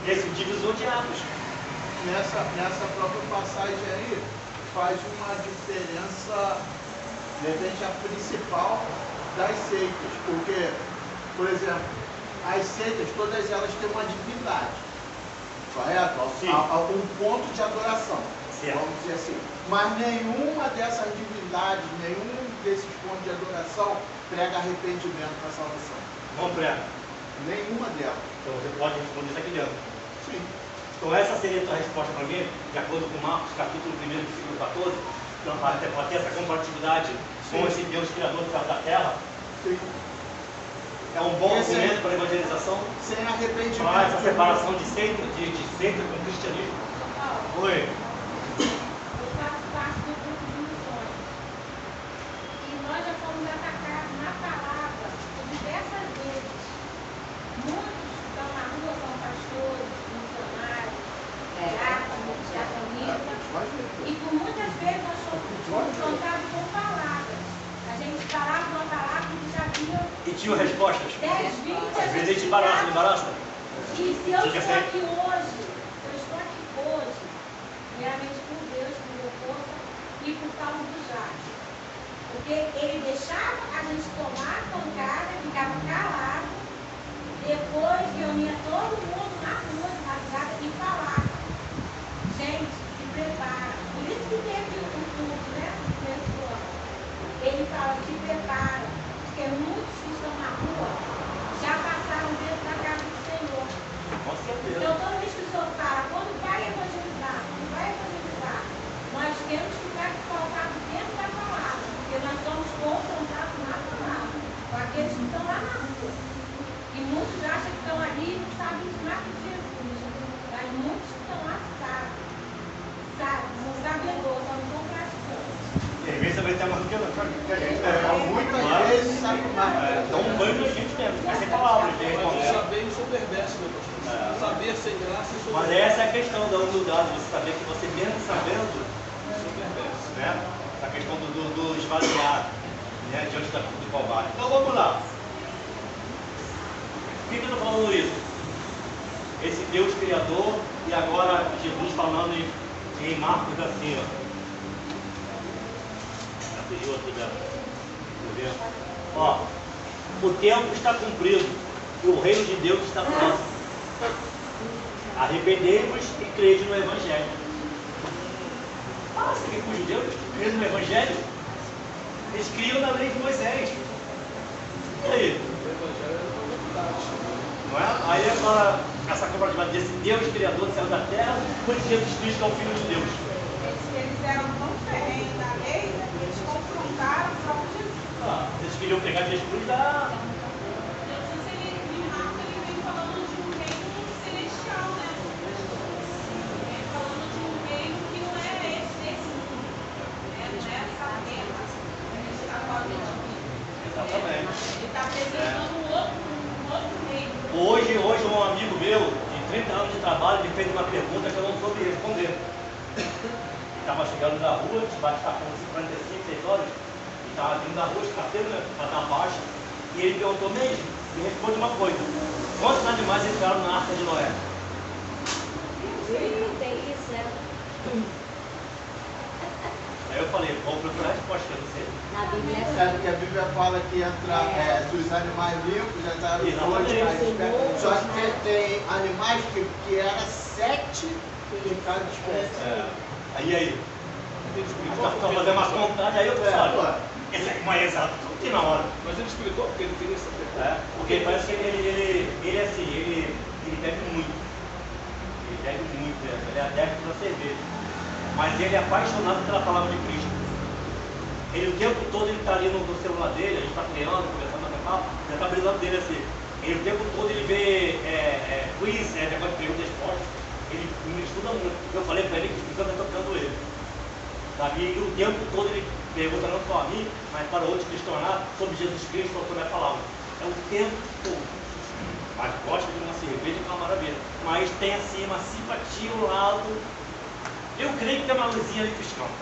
Esse divisor de águas. Nessa própria passagem aí, faz uma diferença, de repente, a principal das seitas. Porque, por exemplo, as seitas, todas elas têm uma divindade, correto? Um ponto de adoração, certo. Vamos dizer assim. Mas nenhuma dessas divindades, nenhum desses pontos de adoração prega arrependimento para a salvação. Não prega? Nenhuma delas. Então você pode responder isso aqui dentro. Sim. Então essa seria a tua resposta para mim, de acordo com Marcos, capítulo 1, versículo 14, para ter essa compatibilidade com esse Deus Criador do céu e da terra. Sim. É um bom argumento para a evangelização? Sem arrependimento. Para essa separação de seita com o cristianismo. Oi. Eu faço parte do grupo de missões. E nós já fomos atacados na palavra diversas vezes. Muitos estão na rua, são pastores, missionários, diáconos, diaconistas. E por muitas vezes nós somos confrontados com palavras. A gente falava uma palavra que já via. E tinham respostas? 10, 20, às vezes a gente embaraça. E se eu estou aqui hoje, primeiramente por Deus, por meu força e por causa do Jacques. Porque ele deixava a gente tomar pancada, ficava calado, depois reunia todo mundo na rua, de madrugada, e falava. Gente, se prepara. Por isso que teve o culto, né? Ele fala, se prepara, porque muitos que estão na rua já passaram dentro da casa do Senhor. Com certeza. Então, toda vez que o Senhor fala, quando vai evangelizar, nós temos que ficar colocados dentro da palavra, porque nós somos confrontados na palavra, com aqueles que estão lá na rua. E muitos acham que estão ali e não sabem nada de Jesus, mas muitos que estão lá sabem, não sabedor, só não são praticantes. E às vezes também tem mais do que a gente. Muitas vezes sabe mais. Dá um banho na gente mesmo, é sem palavras. Saber ensoberbece, meu pastor. Saber sem graça e Mas essa é a questão da humildade, você saber que você mesmo sabendo, né? A questão do esvaziar, né? Diante da cruz do Calvário. Então vamos lá. Por que eu estou falando isso? Deus Criador, e agora Jesus falando em Marcos assim, ó. Abriu aqui dentro. Ó, o tempo está cumprido e o reino de Deus está próximo. Arrependei-vos e crede no Evangelho. Ah, você quer com os judeus crede no Evangelho? Eles criam na lei de Moisés. E aí? Não é? Aí ele fala essa comparativa desse Deus Criador do céu e da terra, por Jesus Cristo que é o Filho de Deus. Eles eram tão ferrenhos na lei, eles confrontaram o próprio Jesus. Ah, eles queriam pegar Jesus da... Jesus, ele vem falando de um reino celestial, né? Ele falando de um reino que não é esse mundo, né? Não é essa terra que a gente está falando aqui. Exatamente. Ele está apresentando um outro reino. Hoje um amigo meu, de 30 anos de trabalho, me fez uma pergunta que eu não soube responder. Ele estava chegando da rua, está com 45, 6 horas, e estava vindo da rua, escapeiro, né, para dar baixa, e ele perguntou mesmo, me responde uma coisa: quantos animais entraram na Arca de Noé? Aí eu falei, vou procurar a resposta, que eu não sei. Na Bíblia sabe que a Bíblia fala que entra dos animais limpos, entraram dois, só que tem animais que era 7 de cada espécie. Aí. Está fazendo uma contagem, aí eu falo, esse é mais exato, tudo que na hora. Mas ele explicou porque ele queria saber. Porque parece que ele é assim, ele bebe muito. Ele bebe muito, ele é adepto da cerveja. Mas ele é apaixonado pela palavra de Cristo. Ele o tempo todo ele está ali no celular dele, a gente está criando, conversando, já está brilhando dele assim. Ele o tempo todo ele vê quiz, negócio de perguntas e respostas. Ele me estuda muito. Eu falei para ele que o Espírito está tocando ele. Sabe? E o tempo todo ele pergunta não só a mim, mas para outros questionar sobre Jesus Cristo ou sobre a palavra. É o tempo todo. Mas gosta de uma cerveja, que é uma maravilha. Mas tem assim uma simpatia ao lado. Eu creio que tem uma luzinha ali piscando.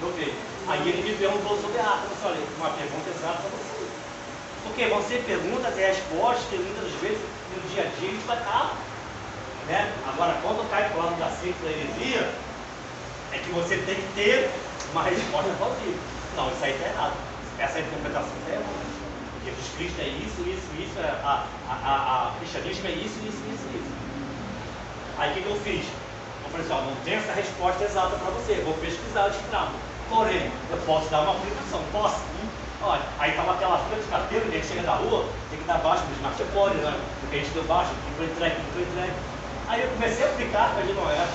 Eu creio. Aí ele me perguntou sobre a arca. Eu falei, uma pergunta exata para você. Porque vão ser perguntas e respostas que muitas vezes no dia a dia a gente vai estar. Né? Agora, quando cai para o lado da seita da heresia, é que você tem que ter uma resposta plausível. Não, isso aí está errado. Essa interpretação está errada. Jesus Cristo é isso, a cristianismo é isso. Aí o que eu fiz? Eu falei assim, não tem essa resposta exata para você, vou pesquisar, eu te trago. Porém, eu posso dar uma aplicação, posso? Olha, aí estava aquela fila de carteiro, a gente chega da rua, tem que dar baixo no Smart Phone, né? Porque a gente deu baixo, não foi entregue. Aí eu comecei a aplicar a Arca de Noé.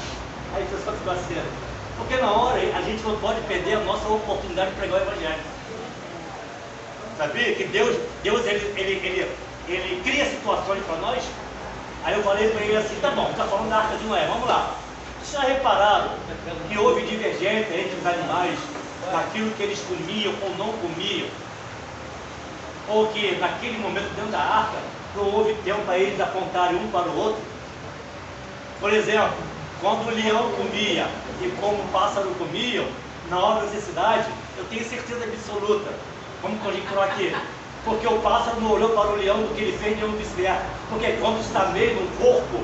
Aí foi só ficou assim. Porque na hora a gente não pode perder a nossa oportunidade de pregar o Evangelho. Sabia que Deus ele cria situações para nós? Aí eu falei para ele assim, tá bom, está falando da Arca de Noé, vamos lá. Você já repararam que houve divergência entre os animais, daquilo que eles comiam ou não comiam? Ou que naquele momento dentro da arca, não houve tempo para eles apontarem um para o outro? Por exemplo, quando o leão comia e como o pássaro comiam, na hora da necessidade, eu tenho certeza absoluta, vamos conjecturar aqui, porque o pássaro não olhou para o leão do que ele fez, nem o vice-versa. Porque quando está meio no corpo,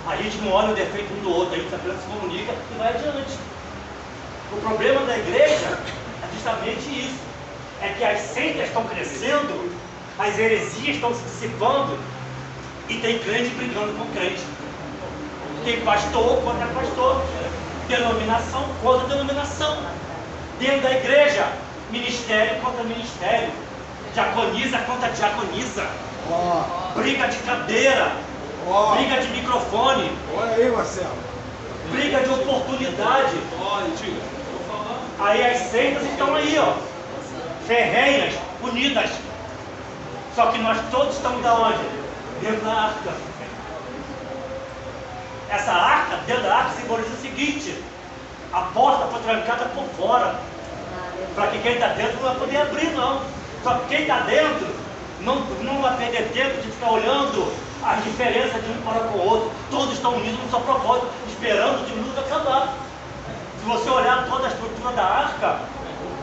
a gente não olha o defeito um do outro, a gente apenas se comunica e vai adiante. O problema da igreja é justamente isso, é que as seitas estão crescendo, as heresias estão se dissipando e tem crente brigando com crente. Tem pastor contra pastor, denominação contra denominação. Dentro da igreja, ministério contra ministério, diaconisa contra diaconisa, briga de cadeira, briga de microfone, Olha aí, Marcelo. briga de oportunidade. Olha, diga, vou falar. Aí as seitas estão aí, ó, ferrenhas, unidas. Só que nós todos estamos da onde? Dentro da arca. Essa arca, dentro da arca, simboliza o seguinte: a porta foi trancada por fora, para que quem está dentro não vai poder abrir, não. Só que quem está dentro não vai perder tempo de ficar olhando as diferenças de um para com o outro. Todos estão unidos no seu propósito, esperando o dilúvio acabar. Se você olhar toda a estrutura da arca,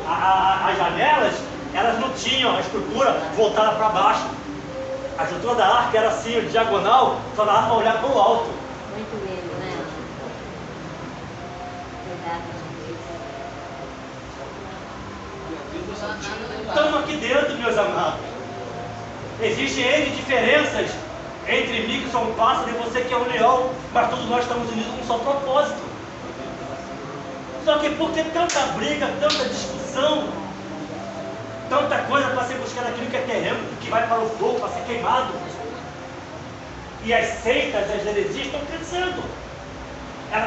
as janelas, elas não tinham a estrutura voltada para baixo. A estrutura da arca era assim, diagonal, só dava para olhar para o alto. Muito lindo, né? Estamos aqui dentro, meus amados. Existem N diferenças entre mim, que sou um pássaro, e você que é um leão, mas todos nós estamos unidos com um só propósito. Só que por que tanta briga, tanta discussão, tanta coisa para ser buscar aquilo que é terreno, que vai para o fogo, para ser queimado? E as seitas, as heresias estão crescendo.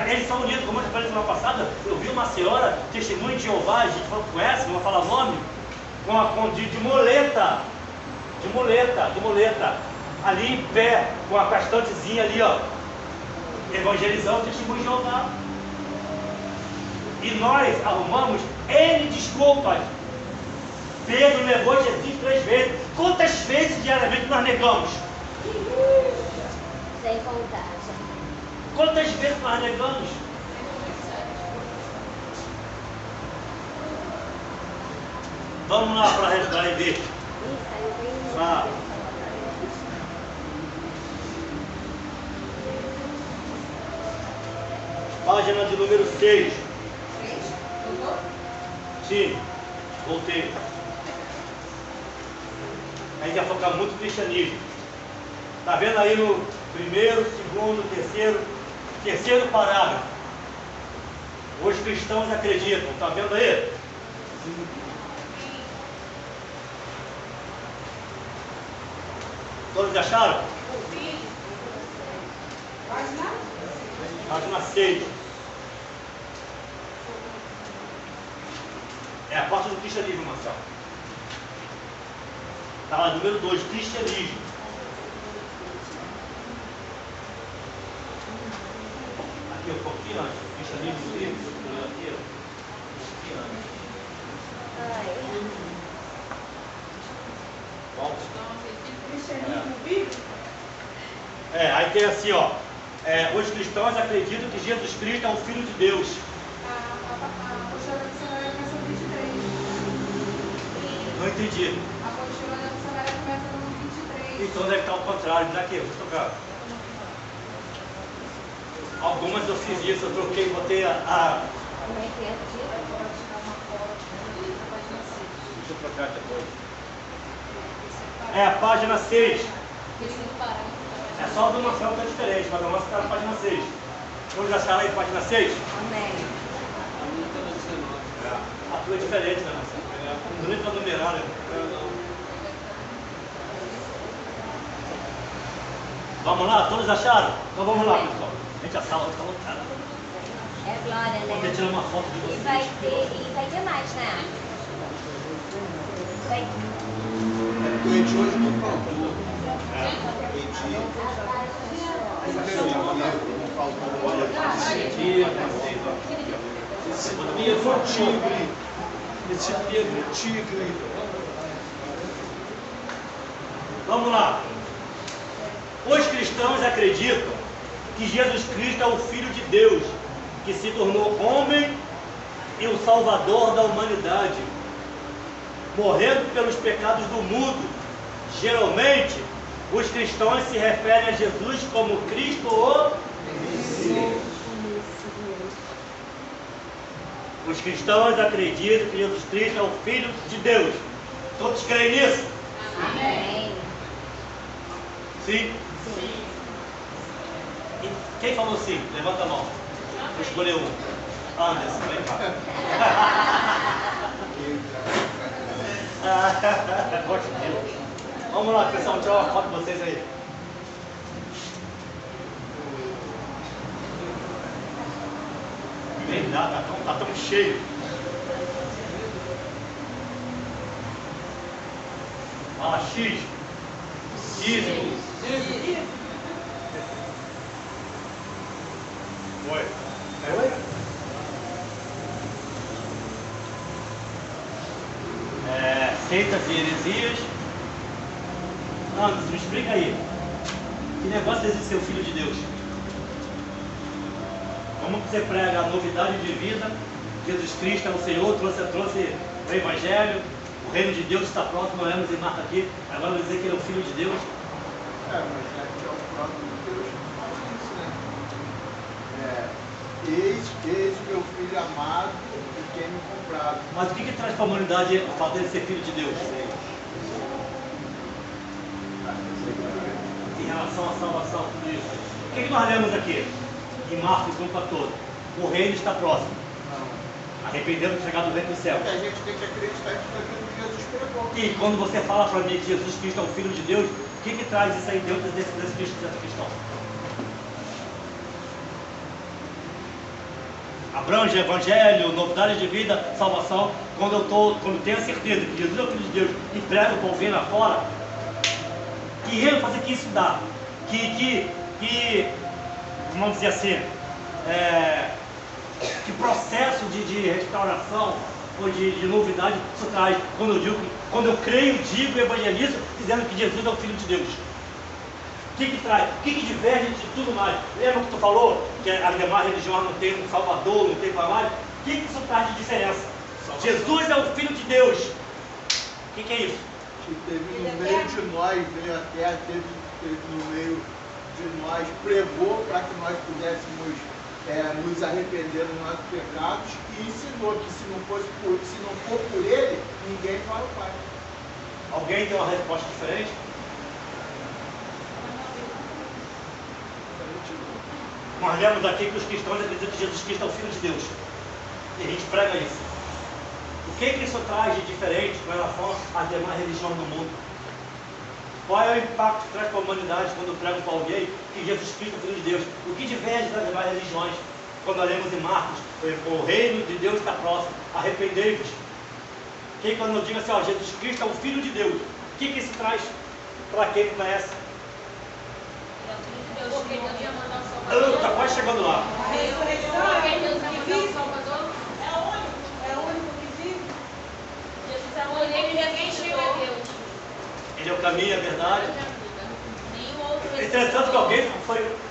Eles são unidos, como eu falei semana passada, eu vi uma senhora, testemunha de Jeová, a gente conhece, não vou falar nome, de muleta, ali em pé, com a castantezinha ali, ó, evangelizando o testemunho de Jeová. E nós arrumamos N desculpas. Pedro negou Jesus 3 vezes. Quantas vezes diariamente nós negamos? Sem contar. Quantas vezes nós negamos? Vamos lá para ver. Página de número 6. Sim, voltei. A gente vai focar muito no cristianismo. Está vendo aí no primeiro, segundo, terceiro parágrafo? Os cristãos acreditam. Está vendo aí? Todos acharam? Página 6. É a parte do cristianismo, Marcelo. Está lá, número 2, cristianismo. Aqui um pouquinho antes, cristianismo livre, aqui, um pouquinho antes. Aí tem assim, ó. Os cristãos acreditam que Jesus Cristo é o Filho de Deus. Não entendi. A postura da missionária começa no 23. Então deve estar ao contrário. Daqui, vou tocar. Algumas eu fiz isso, eu troquei, botei a... Como é que é? Deixa eu trocar depois. É a página 6. É só de uma celta diferente, mas a nossa está na página 6. Vamos achar aí a página 6? Amém. A tua é diferente, né, Marcelo? Não nem para numerar, né? Vamos lá, todos acharam? Então vamos lá, pessoal. Gente, a sala está lotada. É glória, né? Vou tirar uma foto de vocês. E vai ter mais, né? Vai. O Edi hoje não faltou. Esse Pedro tigre. Esse Pedro tigre. Vamos lá. Os cristãos acreditam que Jesus Cristo é o Filho de Deus, que se tornou homem e o Salvador da humanidade, morrendo pelos pecados do mundo. Geralmente, os cristãos se referem a Jesus como Cristo o Messias. Os cristãos acreditam que Jesus Cristo é o Filho de Deus. Todos creem nisso? Amém. Sim? Sim. E quem falou sim? Levanta a mão. Vou escolher um. Anderson, vem cá. Gosto dele. Vamos lá, pessoal, tirar uma foto de vocês aí. Nem dá, tá tão cheio. Fala X. Dízimo. Oi. Oi? Seitas e heresias. Anderson, me explica aí. Que negócio é esse ser o Filho de Deus? Como que você prega a novidade de vida? Jesus Cristo é o Senhor, trouxe o Evangelho, o reino de Deus está próximo, nós lemos em Marta aqui, agora vai dizer que ele é o Filho de Deus. Mas é o próprio Deus que faz isso, né? Eis o meu filho amado e quem me comprado. Mas o que traz para a humanidade o fato dele ser filho de Deus? Em relação à salvação, tudo isso. O que nós lemos aqui? Em Marcos 1,14. O reino está próximo. Arrependendo de chegar do reino do céu. A gente tem que acreditar que Jesus pregou. E quando você fala para mim que Jesus Cristo é o Filho de Deus, o que traz isso aí dentro dessa questão? Abrange evangelho, novidade de vida, salvação. Quando eu tenho a certeza que Jesus é o Filho de Deus e prego para alguém lá fora, que ênfase que isso dá, que vamos dizer assim, que processo de restauração ou de novidade isso traz quando eu creio, digo e evangelizo, dizendo que Jesus é o Filho de Deus. O que traz? O que diverge de tudo mais? Lembra que tu falou que as demais religiões não tem um Salvador, não tem para mais? O que isso traz de diferença? Salvador. Jesus é o Filho de Deus. O que é isso? Que teve no meio de nós, veio a terra, teve no meio de nós, pregou para que nós pudéssemos nos arrepender dos nossos pecados e ensinou que se não for por ele, ninguém vai ao Pai. Alguém tem uma resposta diferente? Nós lemos aqui que os cristãos acreditam que Jesus Cristo é o Filho de Deus. E a gente prega isso. O que isso traz de diferente com relação às demais religiões do mundo? Qual é o impacto que traz para a humanidade quando eu prego para alguém que Jesus Cristo é o Filho de Deus? O que diverge das demais religiões? Quando nós lemos em Marcos, o reino de Deus está próximo, arrependei-vos. Quando eu digo assim, ó, Jesus Cristo é o Filho de Deus, o que isso traz para quem não conhece? Porque Deus ia mandar o Salvador. Está quase chegando lá. A ressurreição Porque é Deus o ia único que mandar o vive. Salvador. É o único que vive. Jesus é o único que ninguém chega a Deus. Ele é o caminho, a verdade. Nenhum outro. Entretanto, que alguém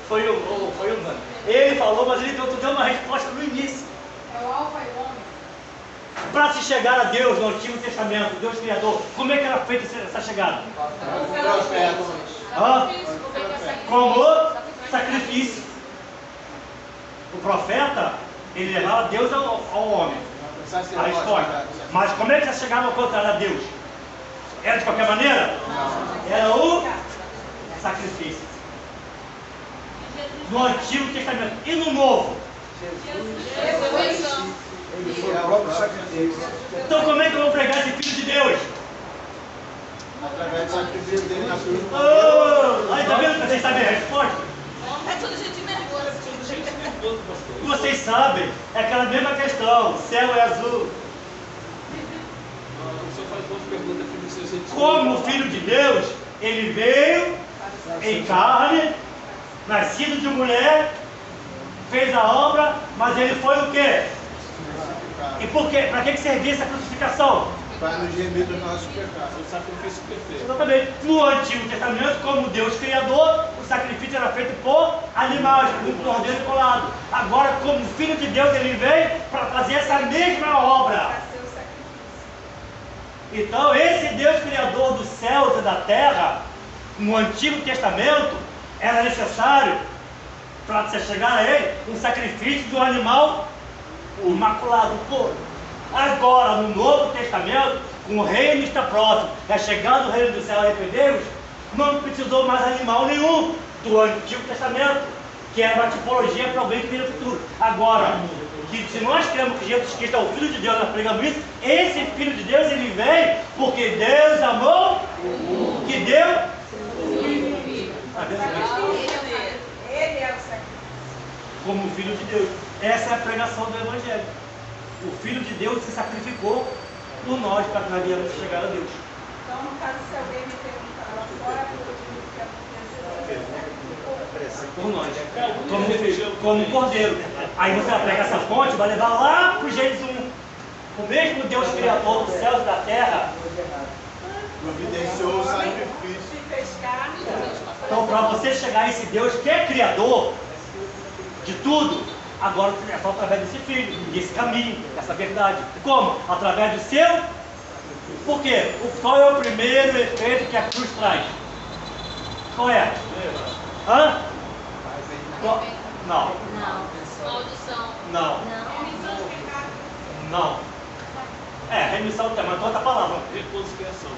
foi humano. Ele falou, mas ele deu uma resposta no início. É o alfa e o ômega. Para se chegar a Deus no Antigo Testamento, Deus Criador, como é que era feita essa chegada? Como sacrifício. O profeta, ele levava Deus ao homem. A resposta. Mas como é que você chegava ao contrário a Deus? Era de qualquer maneira? Era o sacrifício. No Antigo Testamento. E no Novo? Ele foi o próprio sacrifício. Então como é que eu vou pregar esse Filho de Deus? Através do sacrifício dele na cruz. Aí tá vendo que vocês sabem a resposta? É tudo gente nervosa. Vocês sabem, é aquela mesma questão, o céu é azul. Você faz duas perguntas que vocês entendem. Como o Filho de Deus, ele veio em carne, nascido de mulher, fez a obra, mas ele foi o quê? E por quê? Para que servia essa crucificação? Para nos remir dos nossos pecados. O sacrifício perfeito. Exatamente. No Antigo Testamento, como Deus Criador, o sacrifício era feito por animais, por cordeiro colado. Agora, como Filho de Deus, ele veio para fazer essa mesma obra. Para ser o sacrifício. Então, esse Deus Criador dos céus e da terra, no Antigo Testamento, era necessário, para você chegar a ele, um sacrifício de um animal imaculado, puro. Agora, no Novo Testamento, com o reino está próximo, é chegado o reino do céu, arrependemos, não precisou mais animal nenhum do Antigo Testamento, que era uma tipologia para alguém que vem no futuro. Agora, que se nós cremos que Jesus Cristo é o Filho de Deus, nós pregamos isso, esse Filho de Deus, ele vem porque Deus amou, que deu. Ele é o sacrifício. Como Filho de Deus. Essa é a pregação do Evangelho. O Filho de Deus se sacrificou por nós para que nós viemos chegar a Deus. Então, no caso, se alguém me perguntar lá fora, eu digo que aconteceu. Por nós. Como cordeiro. Aí você vai pegar essa fonte, vai levar lá para o Gênesis 1. O mesmo Deus Criador dos céus e da terra Providenciou o sacrifício. Se fez carne. Então, para você chegar a esse Deus que é Criador de tudo, agora é só através desse Filho, desse caminho, dessa verdade. Como? Através do seu. Por quê? Qual é o primeiro efeito que a cruz traz? Qual é? Hã? Qual? Não. Não. Maldição. Não. Não. É, remissão do tema, outra palavra. Reconciliação.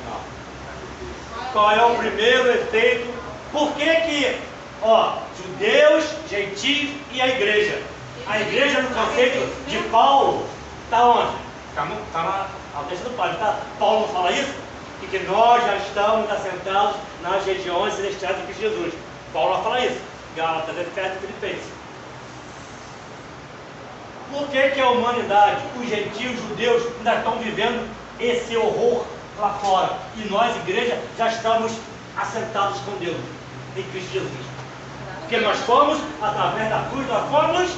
Qual é o primeiro efeito? Por que, ó, judeus, gentios e a igreja? A igreja no conceito de Paulo está onde? Está na texto do Paulo, tá? Paulo não fala isso? Que nós já estamos assentados nas regiões celestiais de Cristo Jesus. Paulo não fala isso. Gálatas, Efésios e Filipenses. Por que a humanidade, os gentios, os judeus, ainda estão vivendo esse horror lá fora? E nós, igreja, já estamos assentados com Deus, em Cristo Jesus. Porque nós fomos, através da cruz, nós fomos...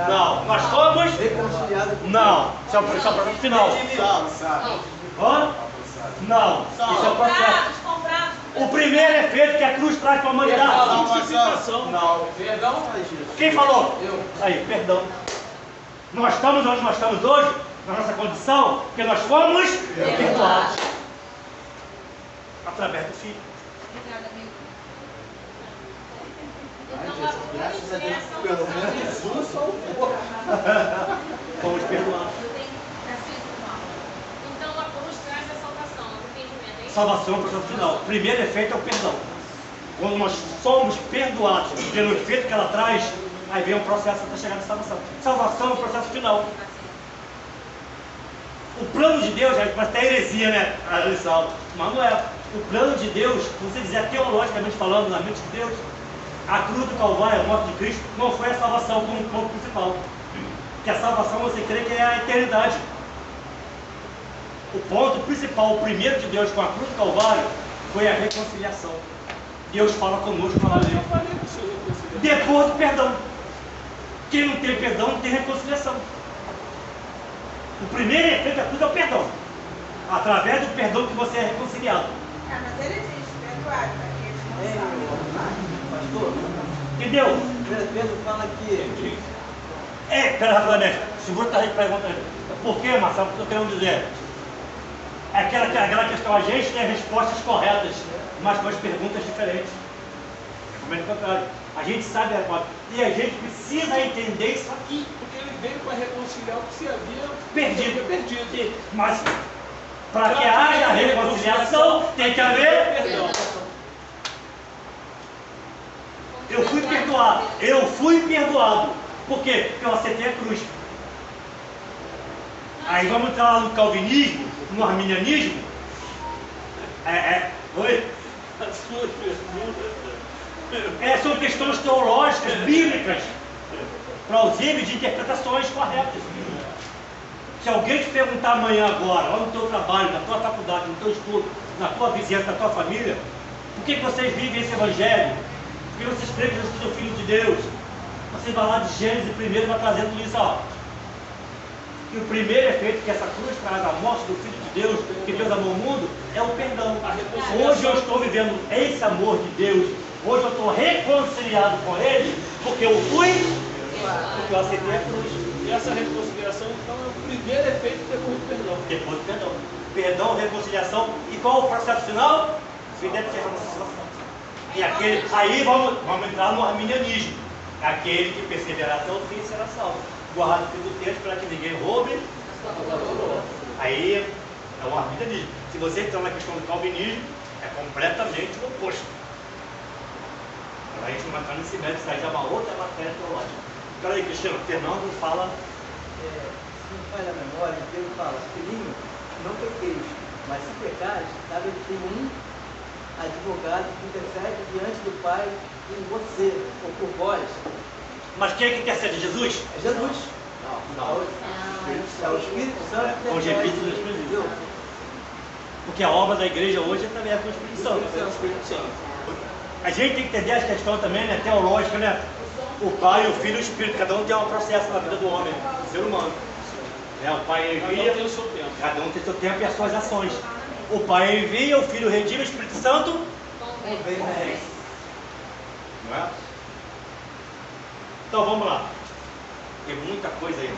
Não, nós fomos... Não, isso é o processo final. Hã? Não, isso é o processo. O primeiro efeito que a cruz traz para a humanidade. Não. Perdão? Quem falou? Eu. Aí, perdão. Nós estamos onde nós estamos hoje, na nossa condição, porque nós fomos perdoados. Através do Filho. Graças a Deus, pelo menos um salvou. Fomos perdoados. Então a cruz traz a salvação, o arrependimento, é isso? Salvação é o processo final. O primeiro efeito é o perdão. Quando nós somos perdoados pelo efeito que ela traz, aí vem o processo até chegar na salvação. Salvação é o processo final. O plano de Deus, parece até heresia, né? A lição. Mas não é. O plano de Deus, se você quiser teologicamente falando, na mente de Deus, a cruz do Calvário, a morte de Cristo, não foi a salvação como ponto principal. Porque a salvação você crê que é a eternidade. O ponto principal, o primeiro de Deus com a cruz do Calvário, foi a reconciliação. Deus fala conosco na lei. Depois do perdão. Quem não tem perdão não tem reconciliação. O primeiro efeito da cruz é o perdão. Através do perdão que você é reconciliado. Mas ele existe, perdoado, para eles não sabem. Pastor, Entendeu? 1 Pedro fala que... Pera, Flamengo, segura a pergunta. Por que, Marcelo? O que eu quero dizer? É aquela questão, a gente tem respostas corretas, mas com as perguntas diferentes. É como é o contrário. A gente sabe a resposta. E a gente precisa entender isso aqui. Porque ele veio para reconciliar o que se havia Perdido. Mas para que haja reconciliação, tem que haver perdão. Eu fui perdoado. Por quê? Porque eu aceitei a cruz. Aí vamos entrar lá no calvinismo, no arminianismo. Oi? As suas perguntas. São questões teológicas, bíblicas, plausíveis de interpretações corretas. Se alguém te perguntar amanhã agora, lá no teu trabalho, na tua faculdade, no teu estudo, na tua vizinhança, na tua família, por que vocês vivem esse evangelho? Por que vocês creem que Jesus é o Filho de Deus? Você vai lá de Gênesis primeiro e vai trazendo isso, ó. E o primeiro efeito que essa cruz traz, a morte do Filho de Deus, que Deus amou o mundo, é o perdão. Hoje eu estou vivendo esse amor de Deus. Hoje eu estou reconciliado com Ele, porque eu fui, porque eu aceitei a cruz. E essa reconciliação, então, é o primeiro efeito depois do perdão. Depois do perdão. Perdão, reconciliação. E qual o processo final? Vida eterna na salvação. E aí vamos entrar no arminianismo. Aquele que perseverar até o fim será salvo. Guardado o texto para que ninguém roube. Aí é o arminianismo. Se você entrar na questão do calvinismo, é completamente o oposto. A gente não vai entrar nesse método, isso aí já é uma outra matéria teológica. Então aí, Cristiano, Fernando fala. Se não falha a memória, Pedro fala: filhinho, não pequeis, mas se pecares, sabe que tem um advogado que intercede diante do Pai em você, ou por vós. Mas quem é que intercede? Jesus? É Jesus. Não. É o Espírito Santo que Com os Espíritos do Espírito. Porque a obra da igreja hoje também é com o Espírito Santo. A gente tem que entender a questão também, né, teológica, né? O Pai, o Filho e o Espírito, cada um tem um processo na vida do homem, do ser humano. O Pai envia, Cada um tem o seu tempo. cada um tem o seu tempo e as suas ações. O Pai envia, o Filho redime, o Espírito Santo convence. Não é? Então vamos lá. Tem muita coisa aí.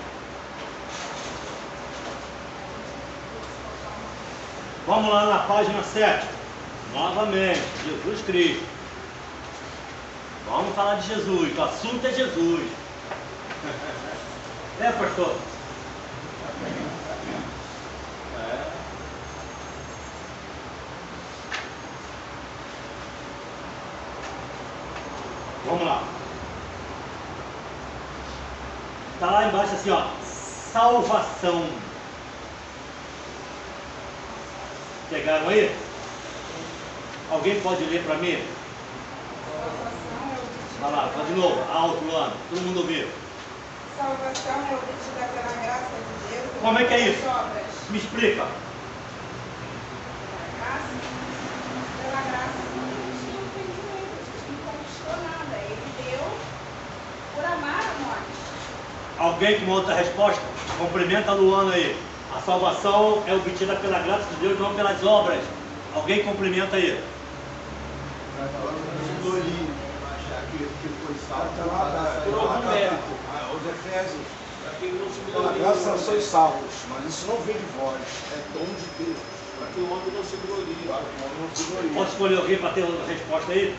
Vamos lá na página 7. Novamente, Jesus Cristo. Vamos falar de Jesus, o assunto é Jesus. É, pastor? É. Vamos lá. Está lá embaixo assim, ó. Salvação. Pegaram aí? Alguém pode ler para mim? Vai lá, fala de novo, alto, Luana, todo mundo ouviu. Salvação é obtida pela graça de Deus. Como é que é isso? Obras. Me explica. Pela graça não tinha entendimento, a gente não conquistou nada. Ele deu por amar a nós. Alguém com outra resposta? Cumprimenta a Luana aí. A salvação é obtida pela graça de Deus, não pelas obras. Alguém cumprimenta aí. Que foi salvo Por algum mérito. Os Efésios, Para quem não se Pela graça gloriou. sois salvos, mas isso não vem de vós, é dom de Deus. Para que o homem não se glorie. Para que o homem não se glorie. Pode escolher alguém para ter uma resposta aí?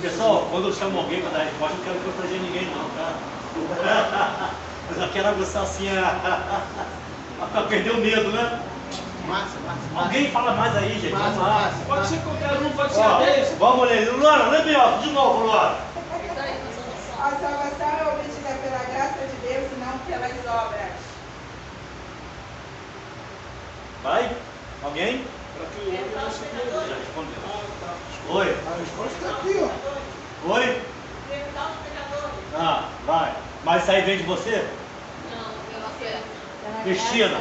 Pessoal, quando eu chamo alguém para dar resposta, eu não quero constranger ninguém não, tá? Eu já quero aguçar assim para perder o medo, né? Massa. Alguém fala mais aí, gente. Vamos lá. Pode ser qualquer um, pode ser Ó, 10. vamos ler. Luana, lê bem alto de novo, Luana. A salvação é obtida pela graça de Deus e não pelas obras. Vai? Alguém? Para que o homem não se glorie. Já respondeu. Ah, tá. Oi? A resposta está aqui, ó. Oi? Perguntar aos pecadores. Ah, vai. Mas isso aí vem de você? Não, pela fé. Cristina?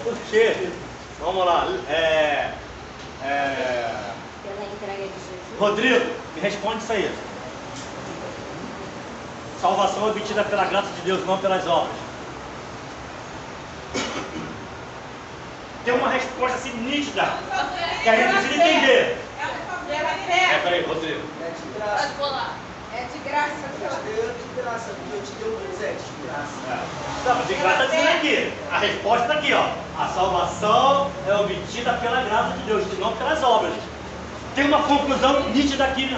Por quê? Vamos lá. Pela entrega de Jesus. Rodrigo, me responde isso aí. Salvação é obtida pela graça de Deus, não pelas obras. Tem uma resposta assim nítida que a gente precisa entender. Pela fé. Peraí, Rodrigo. É de Pode graça. pular. É de graça. Deus deu de graça, Deus te deu presente de graça. Não, mas de graça está dizendo aqui. A resposta está aqui, ó. A salvação é obtida pela graça de Deus, não pelas obras. Tem uma conclusão nítida aqui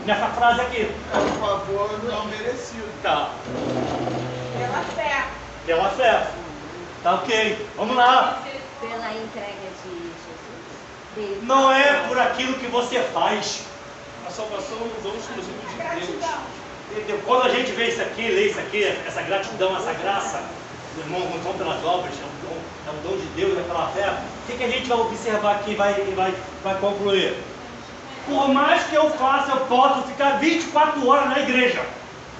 nessa frase aqui. É um favor não merecido. Tá. Pela fé. Pela fé. Tá ok. Vamos lá. Pela entrega de Jesus. Não é por aquilo que você faz. A salvação é um dom exclusivo de Deus. Gratidão. Entendeu? Quando a gente vê isso aqui, lê isso aqui, essa gratidão, essa graça, não são pelas obras, é um dom de Deus, é pela fé. O que a gente vai observar aqui e vai concluir? Por mais que eu faça, eu posso ficar 24 horas na igreja.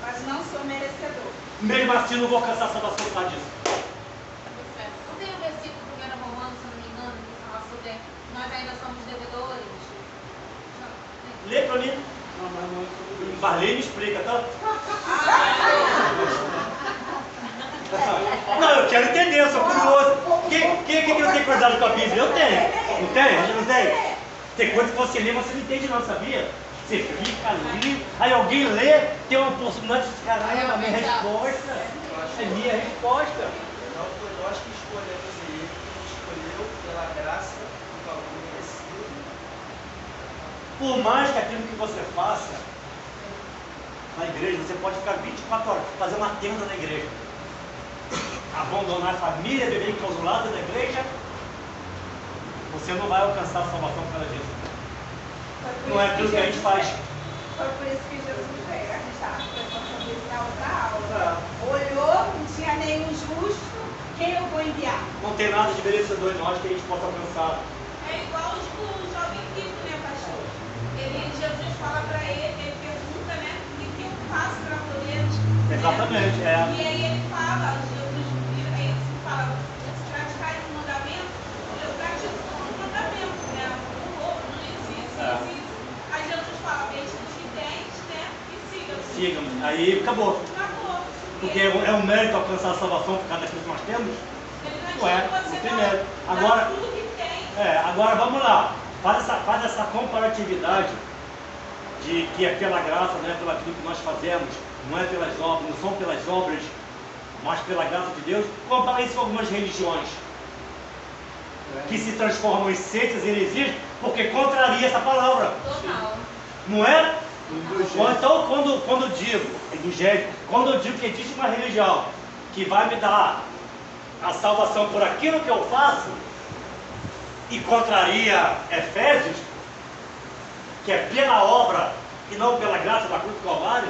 Mas não sou merecedor. Mesmo assim, não vou alcançar a salvação por causa disso. Não tem um versículo que era Romanos, se não me engano, que fala sobre nós ainda somos devedores? Não. Lê pra mim. Não, mas não é sobre Deus. Vai ler e me explica, tá? Não, eu quero entender, eu sou curioso. Quem não tem cuidado com a Bíblia? Eu tenho. Não tem? A gente não tem? Tem coisa que você lê, você não entende não, sabia? Você fica ali, aí alguém lê, tem uma oportunidade de caralho, a minha resposta. É minha resposta. Não foi nós que escolhemos ele, ele escolheu pela graça do favor merecido. Por mais que aquilo que você faça na igreja, você pode ficar 24 horas, fazer uma tenda na igreja, abandonar a família, beber enclausurado da igreja, você não vai alcançar a salvação por causa disso. Não é aquilo que a gente faz. Foi por isso que Jesus veio. A gente estava conversando sobre isso na outra aula. Olhou, não tinha nenhum justo, quem eu vou enviar? Não tem nada de merecedor em nós que a gente possa alcançar. É igual o jovem rico, né, pastor? Jesus fala para ele pergunta, né, o que eu faço para poder... Exatamente, é. E aí ele fala, Jesus vira, aí ele fala, se praticar esse mandamento, eu pratico o mandamento, né? Não existe. Aí Jesus fala, deixa os que tens, né, e siga-me. Siga-me. Aí acabou. Acabou. Porque é um mérito alcançar a salvação por causa daquilo que nós temos? Ele Não é, diz que não você tem dá- mérito. dá Agora, tudo que tem. agora vamos lá. Faz essa comparatividade de que é pela graça, não é pelo aquilo que nós fazemos, não é pelas obras, não são pelas obras, mas pela graça de Deus. Compara isso com algumas religiões. que se transformam em seitas e heresias, porque contraria essa palavra. Total. Não é? Então, quando eu digo que existe uma religião que vai me dar a salvação por aquilo que eu faço, e contraria Efésios, que é pela obra e não pela graça da cruz do Calvário,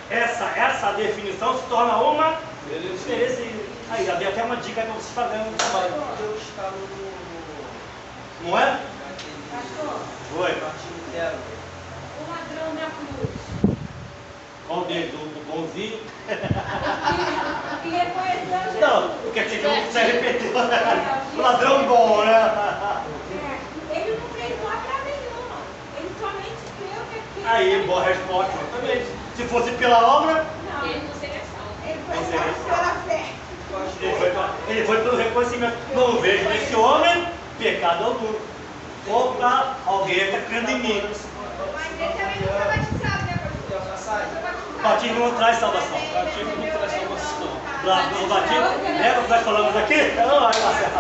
essa definição se torna uma heresia. Aí, já dei até uma dica para vocês fazerem no trabalho. Deus está Não é? Pastor, Oi. artigo 0. o ladrão da cruz. Qual deles? O bonzinho? Que reconheceu Jesus. Não, porque tem que não se arrependeu. O ladrão bom, né? É, ele não fez obra nenhuma. Ele somente creu que aquilo. Aí, boa resposta, exatamente. Se fosse pela obra, Não, Ele não seria salvo. ele foi salvo pela fé. ele foi pelo reconhecimento. Não vejo nesse homem pecado algum. Opa, alguém está crendo em mim. Mas ele também não foi batizado, né, pastor? O batismo não traz salvação. O batismo não traz salvação. O batismo, lembra que nós falamos aqui? Não, vai lá, certo.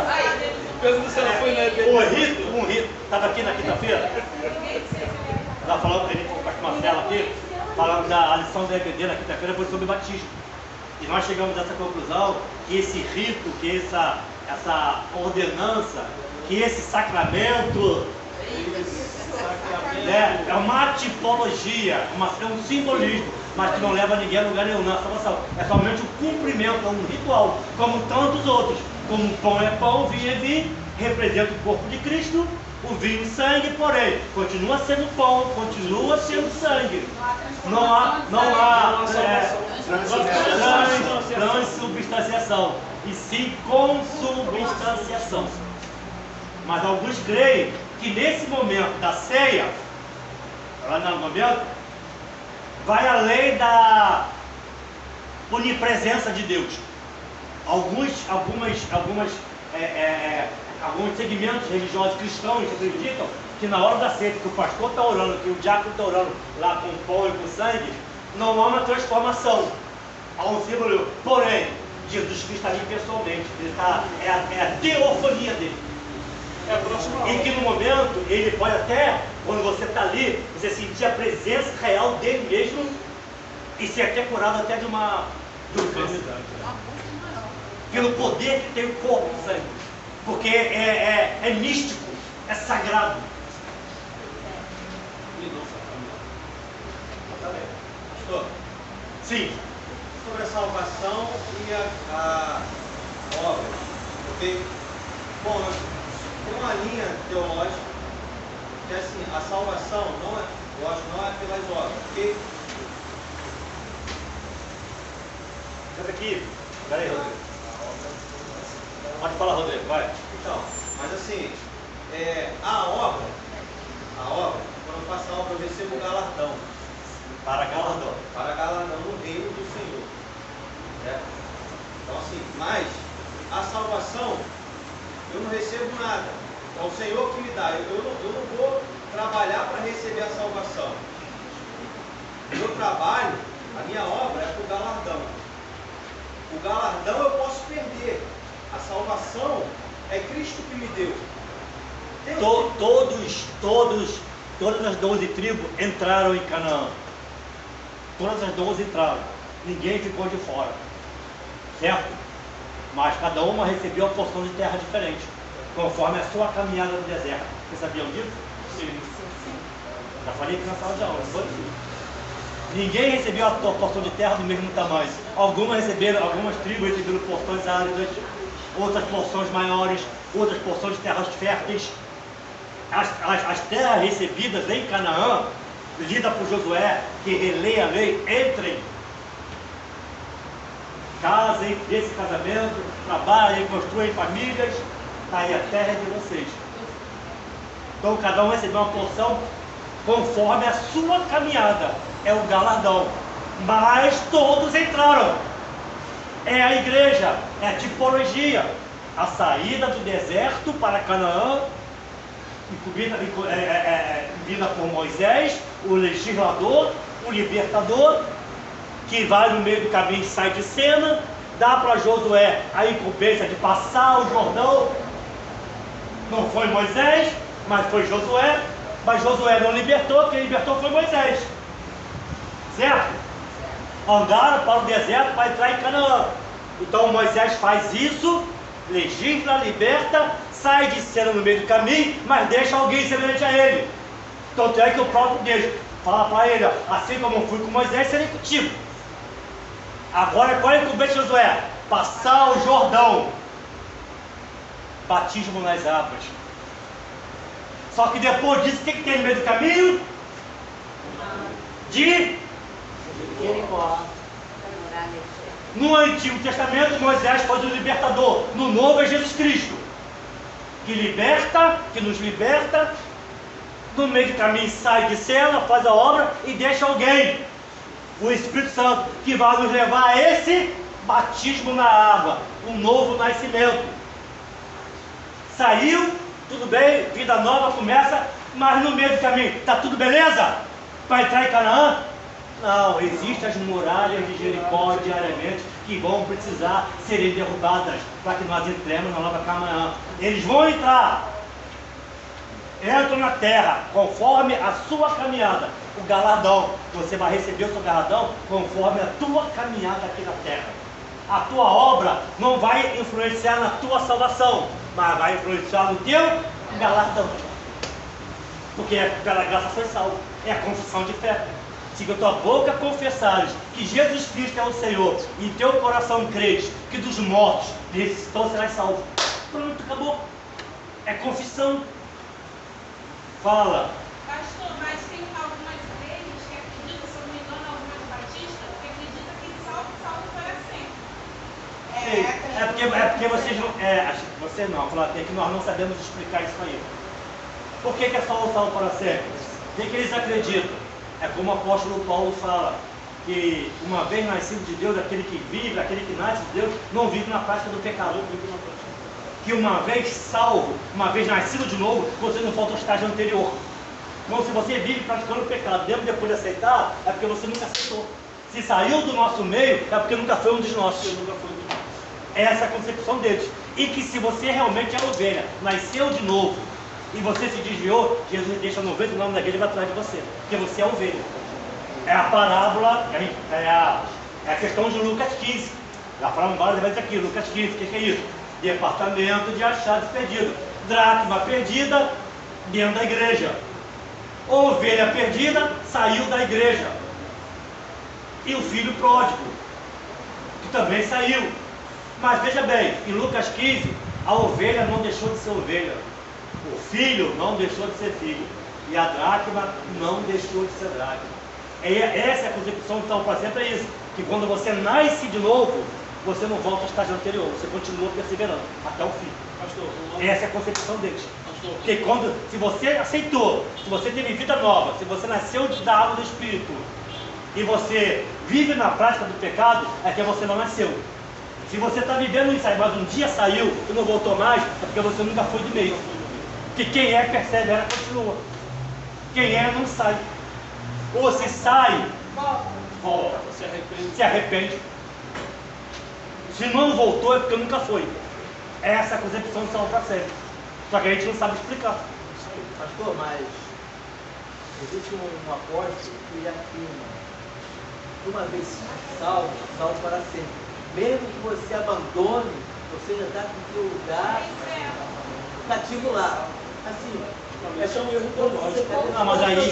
Pergunta se ela foi na EBD. Um rito, estava aqui na quinta-feira, nós falamos, a gente com a Marcela aqui, falamos da lição da EBD na quinta-feira, foi sobre batismo. E nós chegamos a essa conclusão que esse rito, que essa ordenança, que esse sacramento é uma tipologia, é um simbolismo, mas que não leva ninguém a lugar nenhum na salvação. É somente o cumprimento, é um ritual, como tantos outros. Como pão é pão, vinho é vinho, representa o corpo de Cristo, o vinho sangue, porém, continua sendo pão, continua sendo sangue. Não há transubstanciação, e sim consubstanciação. Mas alguns creem que nesse momento da ceia, lá no momento, vai além da onipresença de Deus. Alguns segmentos religiosos cristãos acreditam que na hora da ceia, que o pastor está orando, que o diácono está orando lá com pão e com sangue, não há uma transformação, há um símbolo. Porém, Jesus Cristo está ali pessoalmente, é a teofonia dele. É a próxima E que no momento, ele pode até, quando você está ali, você sentir a presença real dele mesmo e ser até curado até de uma enfermidade. Pelo poder que tem o corpo do sangue. Porque é místico, é sagrado. Pastor, Sim. sobre a salvação e a obra, ok? Bom, tem uma linha teológica que é assim, a salvação não é, eu acho, não é pelas obras, ok? Senta aqui. Peraí, Rodrigo. Pode falar, Rodrigo, vai. Então, mas assim, a obra, quando eu faço a obra, eu recebo um galardão. Para galardão. Para galardão no reino do Senhor. Certo? Então assim, mas a salvação, eu não recebo nada. É o Senhor que me dá. Eu não vou trabalhar para receber a salvação. O meu trabalho, a minha obra é para o galardão. O galardão eu posso perder. A salvação é Cristo que me deu. Todas as 12 tribos entraram em Canaã. Todas as 12 entraram. Ninguém ficou de fora. Certo? Mas cada uma recebeu uma porção de terra diferente, conforme a sua caminhada no deserto. Vocês sabiam disso? Sim. Já falei aqui na sala de aula, não foi? Ninguém recebeu a porção de terra do mesmo tamanho. Algumas tribos receberam porções áridas, outras porções maiores, outras porções de terras férteis. As terras recebidas em Canaã, lida por Josué, que relê a lei, entrem, casem, desse casamento, trabalhem, construem famílias, está aí a terra de vocês. Então cada um recebeu uma porção conforme a sua caminhada, é o galardão. Mas todos entraram. É a igreja, é a tipologia, a saída do deserto para Canaã, vinda por Moisés, o legislador, o libertador, que vai no meio do caminho e sai de cena, dá para Josué a incumbência de passar o Jordão, Não foi Moisés, mas foi Josué. Mas Josué não libertou, quem libertou foi Moisés. Certo? Andaram para o deserto para entrar em Canaã. Então Moisés faz isso, legisla, liberta, sai de cena no meio do caminho, mas deixa alguém semelhante a ele. Tanto é que o próprio Deus fala para ele, ó, assim como eu fui com Moisés, serei contigo. Agora qual é o incumbente de Josué? Passar o Jordão. Batismo nas águas. Só que depois disso, o que tem no meio do caminho? De Jericó. No Antigo Testamento, Moisés foi o libertador. No Novo é Jesus Cristo, que liberta, que nos liberta. No meio do caminho sai de cena, faz a obra e deixa alguém, o Espírito Santo, que vai nos levar a esse batismo na água, um novo nascimento. Saiu, tudo bem, vida nova começa, mas no meio do caminho, está tudo beleza? Para entrar em Canaã? Não, existem as muralhas de Jericó diariamente que vão precisar serem derrubadas para que nós entremos na nova Canaã. Eles vão entrar, entram na terra conforme a sua caminhada, o galardão. Você vai receber o seu galardão conforme a tua caminhada aqui na terra. A tua obra não vai influenciar na tua salvação, mas vai influenciar no teu galardão. Porque pela graça foi salvo. É a confissão de fé. Se com a tua boca confessares que Jesus Cristo é o Senhor e em teu coração creres que dos mortos ressuscitou, serás salvo. Pronto, acabou. É confissão. Fala. Pastor, mas tem algumas igrejas que acreditam, se eu não me engano, algumas batistas, que acreditam que salvo para sempre. É porque vocês não. Você não, é que nós não sabemos explicar isso aí. Por que é só o salvo para sempre? O que eles acreditam? É como o apóstolo Paulo fala, que uma vez nascido de Deus, aquele que vive, aquele que nasce de Deus, não vive na prática do pecado. Que uma vez salvo, uma vez nascido de novo, você não volta ao estágio anterior. Então, se você vive praticando o pecado, mesmo depois de aceitar, é porque você nunca aceitou. Se saiu do nosso meio, é porque nunca foi um dos nossos. Essa é a concepção deles. E que se você realmente é ovelha, nasceu de novo, e você se desviou, Jesus deixa 90 nomes da igreja vai atrás de você, porque você é ovelha. É a parábola, é a questão de Lucas 15. Já falamos várias vezes aqui, Lucas 15, o que é isso? Departamento de achados perdidos. Dracma perdida dentro da igreja. Ovelha perdida saiu da igreja. E o filho pródigo, que também saiu. Mas veja bem, em Lucas 15, a ovelha não deixou de ser ovelha. O filho não deixou de ser filho. E a dracma não deixou de ser dracma. Essa é a concepção do salvo para sempre, é isso. Que quando você nasce de novo, você não volta ao estágio anterior, você continua perseverando até o fim. Pastor, essa é a concepção deles. Porque se você aceitou, se você teve vida nova, se você nasceu da água do Espírito e você vive na prática do pecado, é que você não nasceu. Se você está vivendo isso aí, mas um dia saiu e não voltou mais, é porque você nunca foi do meio. Porque quem é persevera continua. Quem é não sai. Ou se sai, volta. Se arrepende. Se não voltou é porque nunca foi. Essa é a concepção de salvo para sempre. Só que a gente não sabe explicar. Pastor, mas existe um apóstolo que ele afirma que uma vez salvo, salvo para sempre. Mesmo que você abandone, você já está com o seu lugar cativo lá. Assim, esse é um erro teológico. Ah, mas aí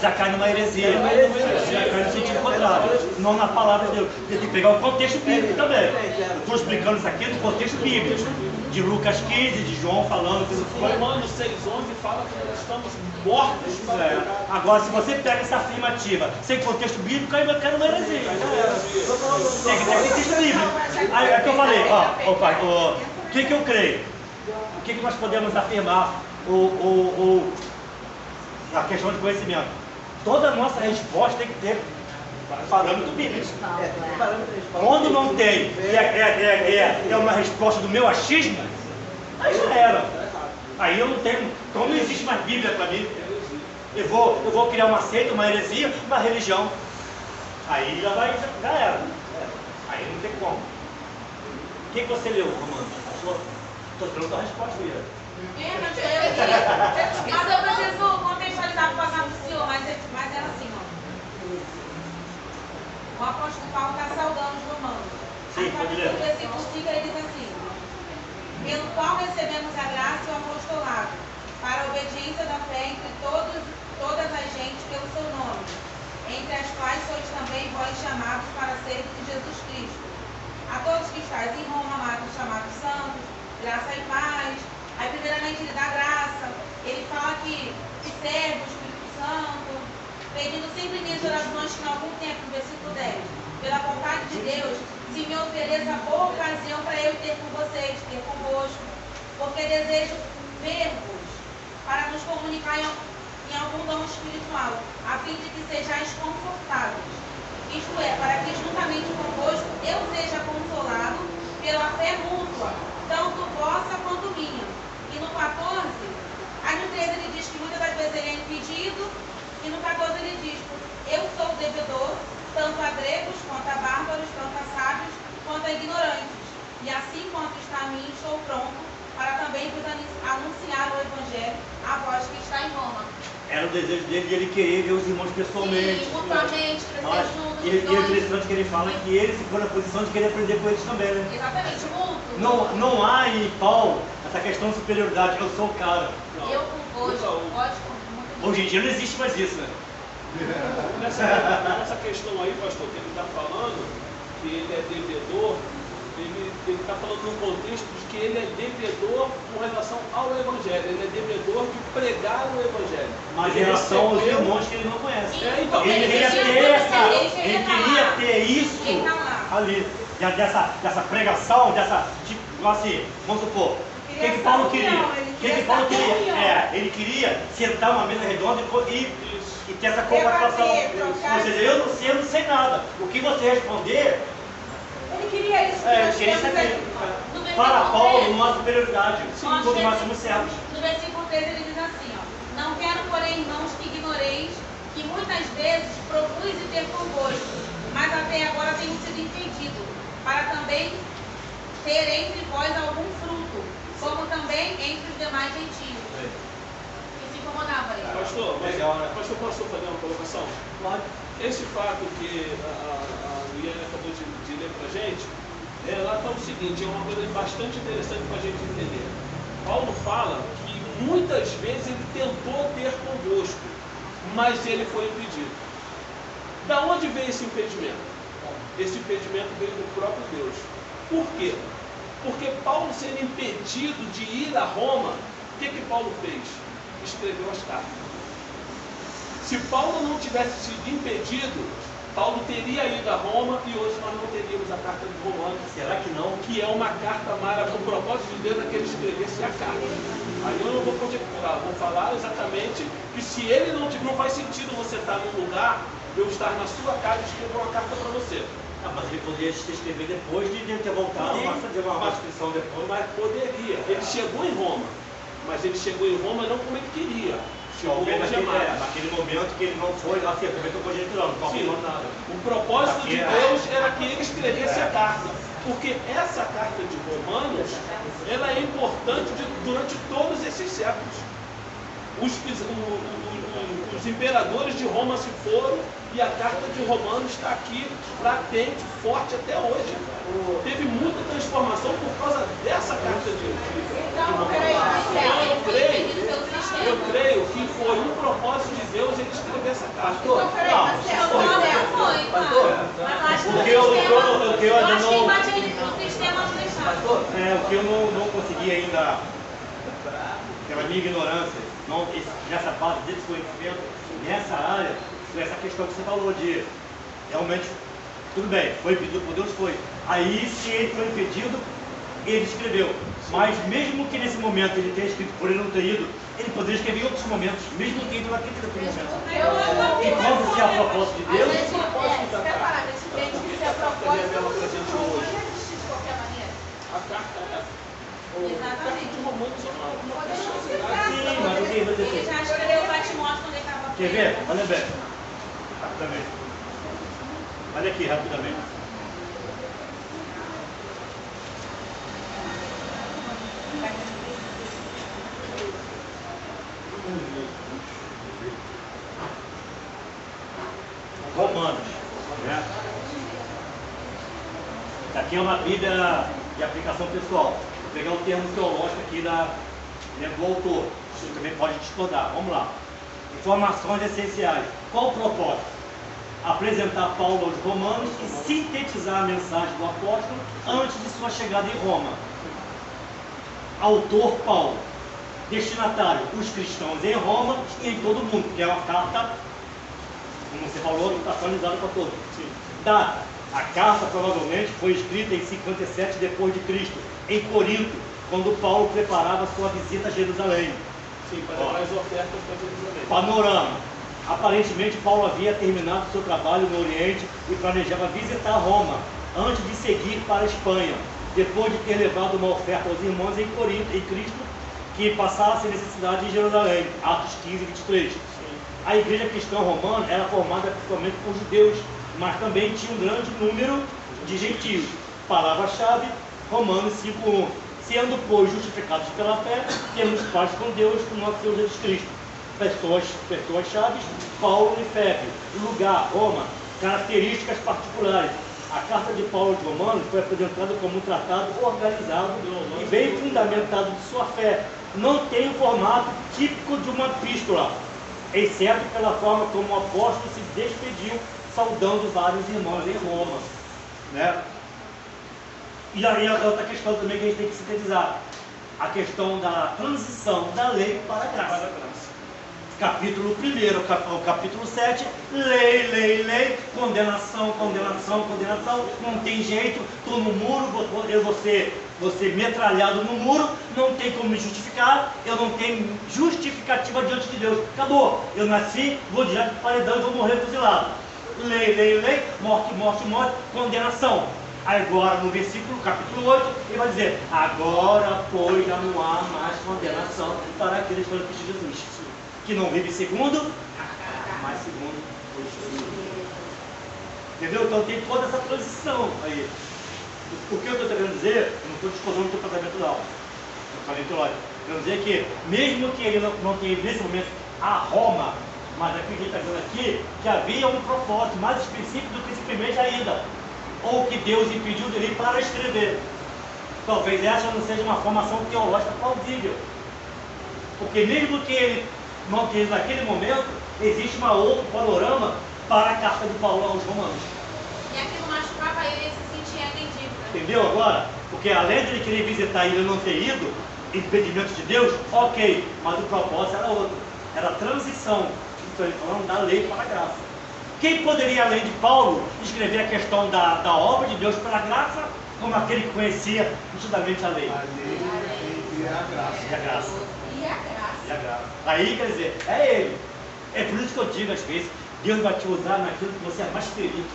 já cai numa heresia. Já cai no sentido contrário. Não na palavra de Deus. Tem que pegar o contexto bíblico também. Eu estou explicando isso aqui no contexto bíblico. De Lucas 15, de João falando que Romanos 6,11 fala que nós estamos mortos para o pecado. Agora, se você pega essa afirmativa sem contexto bíblico, aí vai cair numa heresia. Tem que ter contexto bíblico. Aí é que eu falei, o que eu creio? O que nós podemos afirmar? A questão de conhecimento. Toda a nossa resposta tem que ter parâmetro bíblico. Quando não tem é uma resposta do meu achismo, aí já era. Aí eu não tenho. Então não existe mais Bíblia para mim. Eu vou criar uma seita, uma heresia, uma religião. Aí já era. Aí não tem como. O que você leu, Romano? Estou esperando a resposta, Vira. Mas eu preciso contextualizar para passar para o senhor, mas era assim, ó. O apóstolo Paulo está saudando os romanos. Sim, pode ler. No versículo 5 ele diz assim: pelo qual recebemos a graça e o apostolado, para a obediência da fé entre todas as gentes pelo seu nome, entre as quais sois também vós chamados para serem de Jesus Cristo. A todos que estáis em Roma, amados, chamados santos, graça e paz. Aí, primeiramente, ele dá graça. Ele fala que serve o Espírito Santo, pedindo simplesmente orações que, em algum tempo, no versículo 10, pela vontade de Deus, se me ofereça boa ocasião para eu ter com vocês, ter convosco, porque desejo ver-vos, para nos comunicar em algum dom espiritual, a fim de que sejais confortáveis. Isto é, para que juntamente convosco eu seja consolado pela fé mútua, tanto vossa quanto minha. E no 14, aí no 13 ele diz que muitas das vezes ele é impedido, e no 14 ele diz: eu sou devedor, tanto a gregos, quanto a bárbaros, tanto a sábios, quanto a ignorantes. E assim quanto está a mim, estou pronto para também vos anunciar o Evangelho a vós que está em Roma. Era o desejo dele de ele querer ver os irmãos pessoalmente. Sim, mutuamente, Mas juntos. e é interessante que ele fala que ele se põe na posição de querer aprender com eles também, né? Exatamente, mútuo. Não há em Paulo essa questão de superioridade, eu sou o cara. Eu convosco, vós convosco. Hoje em dia não existe mais isso, né? Nessa questão aí, pastor, que ele está falando, que ele é devedor, ele está falando num contexto de que ele é devedor com relação ao Evangelho, ele é devedor de pregar o Evangelho. Mas em relação aos irmãos que ele não conhece. Então, ele queria ter isso ali, dessa pregação, tipo assim, vamos supor, o que Paulo queria? Ele queria sentar uma mesa redonda e ter essa compactação. Ou seja, eu não sei nada. O que você responder, Ele queria isso. ele queria saber. Para Paulo, não há superioridade. Todos nós somos servos. No versículo 13 ele diz assim, ó: não quero, porém, irmãos, que ignoreis que muitas vezes propus e ter convosco, mas até agora tenho sido impedido, para também ter entre vós algum fruto, como também entre os demais gentios. Que se incomodava aí. Pastor, posso fazer uma colocação? Pode. Esse fato que a Liane acabou de ler para a gente, lá está o seguinte, é uma coisa bastante interessante para a gente entender. Paulo fala que muitas vezes ele tentou ter convosco, mas ele foi impedido. Da onde veio esse impedimento? Esse impedimento veio do próprio Deus. Por quê? Porque Paulo, sendo impedido de ir a Roma, o que Paulo fez? Escreveu as cartas. Se Paulo não tivesse sido impedido, Paulo teria ido a Roma e hoje nós não teríamos a carta de Romanos. Será que não? Que é uma carta maravilhosa. O propósito de Deus é que ele escrevesse a carta. Aí eu não vou conjecturar, vou falar exatamente que se ele não faz sentido você estar num lugar, eu estar na sua casa e escrever uma carta para você. Mas ele poderia escrever depois de ter voltado, mas fazer uma inscrição depois. Mas poderia. Ele chegou em Roma, mas ele chegou em Roma não como ele queria. Chegou naquele momento que ele não foi lá, também estou conjecturando, não falou nada. O propósito de Deus era que ele escrevesse a carta, porque essa carta de Romanos, ela é importante durante todos esses séculos. Os imperadores de Roma se foram e a carta de Romanos está aqui, latente, forte até hoje. Teve muita transformação por causa dessa carta de Romanos. Eu creio que foi um propósito de Deus ele escrever essa carta. Então, peraí, Marcelo, o que eu ainda não... O que eu não consegui ainda, pela minha ignorância, nessa base desse conhecimento, nessa área, essa questão que você falou de realmente, tudo bem, foi impedido por Deus, foi. Aí, se ele foi impedido, ele escreveu. Mas mesmo que nesse momento ele tenha escrito por ele não ter ido, ele poderia escrever em outros momentos, mesmo que ele não tenha naquele momento. E quando se é a propósito de Deus, se a propósito de qualquer maneira. A carta é. Exatamente. O Romanos é uma preciosidade. sim, mas o que vai Ele já escreveu para Timóteo quando ele estava. Quer ver? Olha bem. Rapidamente. Olha aqui, rapidamente. aqui é uma Bíblia de aplicação pessoal. Vou pegar o termo teológico aqui do autor. Você também pode discordar. Vamos lá. Informações essenciais. Qual o propósito? Apresentar Paulo aos romanos e sintetizar a mensagem do apóstolo antes de sua chegada em Roma. Autor Paulo. Destinatário, os cristãos em Roma e em todo o mundo, que é uma carta, como você falou, está atualizada para todos. Data. A carta provavelmente foi escrita em 57 depois de Cristo, em Corinto, quando Paulo preparava sua visita a Jerusalém. Sim, para levar as ofertas para Jerusalém. Panorama. Aparentemente Paulo havia terminado seu trabalho no Oriente e planejava visitar Roma, antes de seguir para a Espanha, depois de ter levado uma oferta aos irmãos em Corinto, em Cristo, que passassem necessidade em Jerusalém. Atos 15 e 23. A igreja cristã romana era formada principalmente por judeus, mas também tinha um grande número de gentios. Palavra-chave, Romanos 5:1. Sendo, pois, justificados pela fé, temos paz com Deus, com nosso Senhor Jesus Cristo. Pessoas-chave, Paulo e Fébio. Lugar, Roma. Características particulares. A carta de Paulo aos Romanos foi apresentada como um tratado organizado e bem fundamentado de sua fé. Não tem o formato típico de uma epístola, exceto pela forma como o apóstolo se despediu, saudando vários irmãos em Roma. Né? E aí a outra questão também que a gente tem que sintetizar, a questão da transição da lei para a graça. Capítulo 1, o capítulo 7, lei, condenação, não tem jeito, estou no muro, eu vou ser metralhado no muro, não tem como me justificar, eu não tenho justificativa diante de Deus, acabou, eu nasci, vou direto para o paredão e vou morrer fuzilado. Lei, morte, condenação. Agora no versículo, capítulo 8, ele vai dizer, agora pois já não há mais condenação para aqueles que estão em Cristo Jesus, que não vive segundo, mas segundo o Espírito. Entendeu? Então tem toda essa transição aí. O que eu estou querendo dizer, eu não estou discordando do teu pensamento não. Eu falei teológico. Quero dizer que, mesmo que ele não tenha nesse momento a Roma, mas aqui a gente está dizendo aqui que havia um propósito mais específico do que simplesmente a ida, ou que Deus impediu dele para escrever. Talvez essa não seja uma formação teológica plausível. Porque mesmo que ele não tenha naquele momento, existe um outro panorama para a carta de Paulo aos Romanos. E aquilo machucava ele, ele se sentia agredido. Entendeu agora? Porque além de ele querer visitar e ele não ter ido, impedimento de Deus, ok, mas o propósito era outro. Era a transição, então ele falando da lei para a graça. Quem poderia, além de Paulo, escrever a questão da obra de Deus pela graça, como aquele que conhecia nitidamente a lei? A lei e a graça. E a graça. E a graça. E a graça. Aí, quer dizer, é ele. É por isso que eu digo às vezes, Deus vai te usar naquilo que você é mais perito.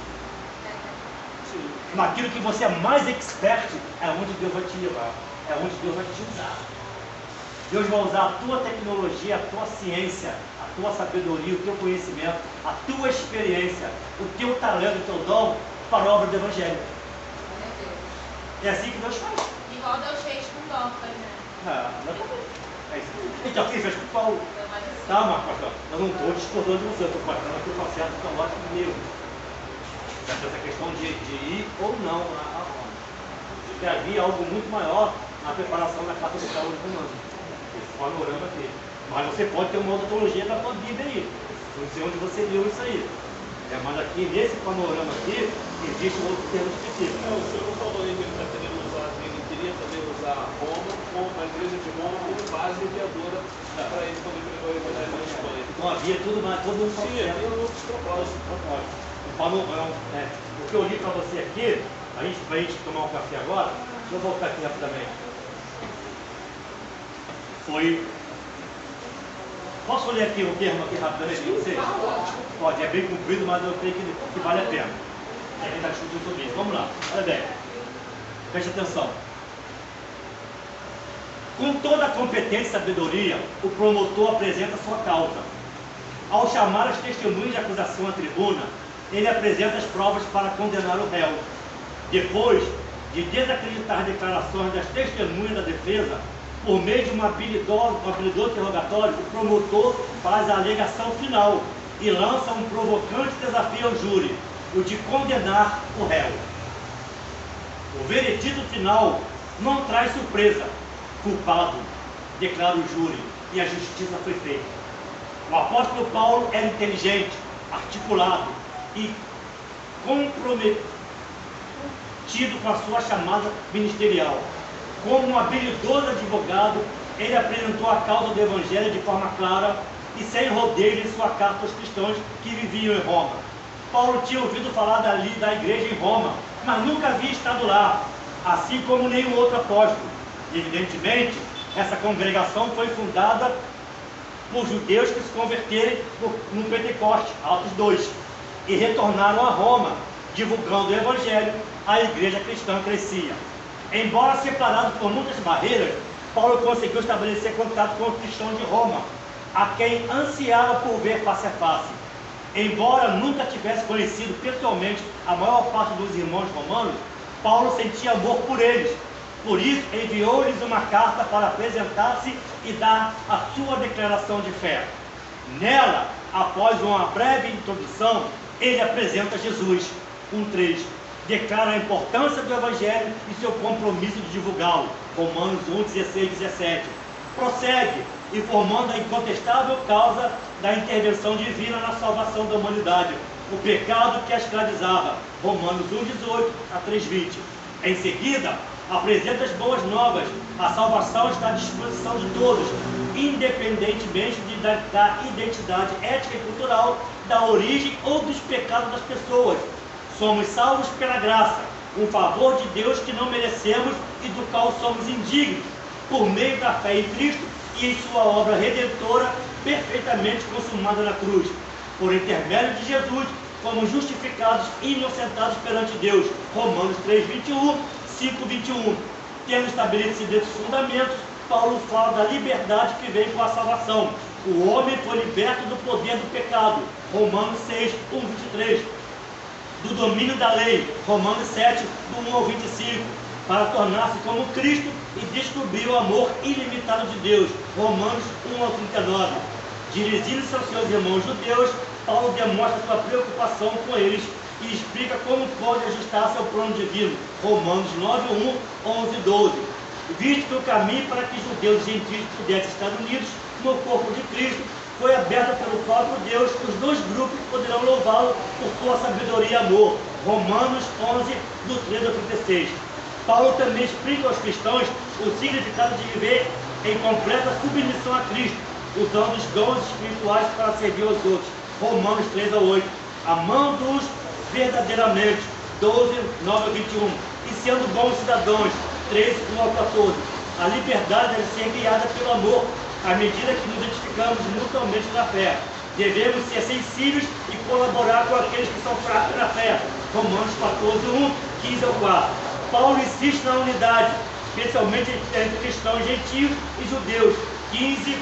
Naquilo que você é mais expert, é onde Deus vai te levar. É onde Deus vai te usar. Deus vai usar a tua tecnologia, a tua ciência, a tua sabedoria, o teu conhecimento, a tua experiência, o teu talento, o teu dom para a obra do Evangelho. É assim que Deus faz. Igual Deus fez com Dorcas, né? É isso aí. Então, quem fez com Paulo? Tá, Marcos, eu não estou discordando de você, eu estou passando aqui o processo teológico meu. Essa questão de ir ou não a Roma. Porque havia algo muito maior na preparação da carta do Paulo de Romanos. Esse panorama aqui. Mas você pode ter uma outra teologia da tua Bíblia aí. Não sei onde você leu isso aí. Mas aqui, nesse panorama aqui, existe um outro termo específico. O senhor não falou aí que ele está querendo usar, ele queria também usar Roma, como a igreja de Roma, como base mediadora para ele quando ele pregou o Evangelho na Espanha. Então havia todo um processo. Sim, havia outros propósitos. O que eu li para você aqui, para a gente tomar um café agora, deixa eu voltar aqui rapidamente. Foi. Posso ler aqui o termo aqui rapidamente para vocês? Pode, é bem comprido, mas eu creio que vale a pena. A gente está discutindo sobre isso. Vamos lá, olha bem. Preste atenção. Com toda a competência e sabedoria, o promotor apresenta sua causa. Ao chamar as testemunhas de acusação à tribuna, ele apresenta as provas para condenar o réu. Depois de desacreditar as declarações das testemunhas da defesa, por meio de um habilidoso interrogatório, o promotor faz a alegação final e lança um provocante desafio ao júri, o de condenar o réu. O veredito final não traz surpresa. Culpado, declara o júri, e a justiça foi feita. O apóstolo Paulo era inteligente, articulado e comprometido com a sua chamada ministerial. Como um habilidoso advogado, ele apresentou a causa do Evangelho de forma clara e sem rodeios em sua carta aos cristãos que viviam em Roma. Paulo tinha ouvido falar da igreja em Roma, mas nunca havia estado lá, assim como nenhum outro apóstolo. Evidentemente, essa congregação foi fundada por judeus que se converteram no Pentecoste, Atos 2, e retornaram a Roma, divulgando o Evangelho. A igreja cristã crescia. Embora separado por muitas barreiras, Paulo conseguiu estabelecer contato com os cristãos de Roma, a quem ansiava por ver face a face. Embora nunca tivesse conhecido pessoalmente a maior parte dos irmãos romanos, Paulo sentia amor por eles. Por isso, enviou-lhes uma carta para apresentar-se e dar a sua declaração de fé. Nela, após uma breve introdução, ele apresenta Jesus, 1:3. Declara a importância do Evangelho e seu compromisso de divulgá-lo, Romanos 1:16-17. Prossegue, informando a incontestável causa da intervenção divina na salvação da humanidade, o pecado que a escravizava, Romanos 1:18-3:20. Em seguida, apresenta as boas novas. A salvação está à disposição de todos, independentemente da identidade étnica e cultural, da origem ou dos pecados das pessoas. Somos salvos pela graça, um favor de Deus que não merecemos e do qual somos indignos, por meio da fé em Cristo e em sua obra redentora perfeitamente consumada na cruz. Por intermédio de Jesus, fomos justificados e inocentados perante Deus, Romanos 3:21, 5:21. Tendo estabelecido esses fundamentos, Paulo fala da liberdade que vem com a salvação. O homem foi liberto do poder do pecado, Romanos 6:1-23. Do domínio da lei, Romanos 7, do 1 ao 25, para tornar-se como Cristo e descobrir o amor ilimitado de Deus, Romanos 1 ao 39. Dirigindo-se aos seus irmãos judeus, Paulo demonstra sua preocupação com eles e explica como pode ajustar-se ao plano divino, Romanos 9:1, 11 e 12. Visto que o caminho para que judeus e gentios pudessem estar unidos no corpo de Cristo foi aberto pelo próprio Deus, os dois grupos poderão louvá-lo por sua sabedoria e amor, Romanos 11, do 13 ao 36. Paulo também explica aos cristãos o significado de viver em completa submissão a Cristo, usando os dons espirituais para servir aos outros, Romanos 3-8, amando-os verdadeiramente, 12, 9 a 21, e sendo bons cidadãos, 13, 1 ao 14. A liberdade deve ser guiada pelo amor, à medida que nos edificamos mutuamente na fé. Devemos ser sensíveis e colaborar com aqueles que são fracos na fé, Romanos 14:1, 15 ao 4. Paulo insiste na unidade, especialmente entre cristãos gentios e judeus, 15,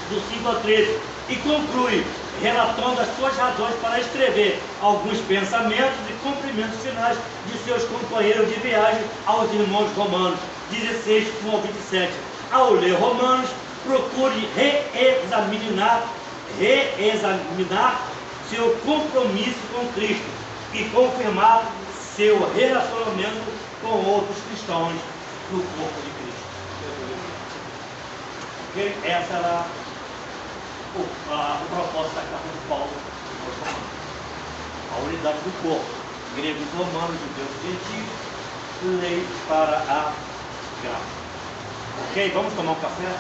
do 5 ao 13, e conclui, relatando as suas razões para escrever alguns pensamentos e cumprimentos finais de seus companheiros de viagem aos irmãos romanos, 16, 1 ao 27. Ao ler Romanos, procure reexaminar seu compromisso com Cristo e confirmar seu relacionamento com outros cristãos no corpo de Cristo. Ok? Essa era o propósito da carta de Paulo aos Romanos. A unidade do corpo, gregos, romanos, judeus e gentios, lei para a graça. Ok? Vamos tomar um café?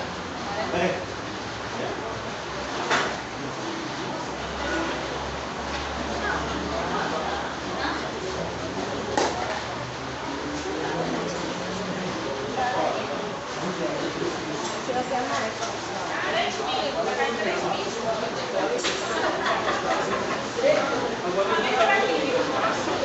Agora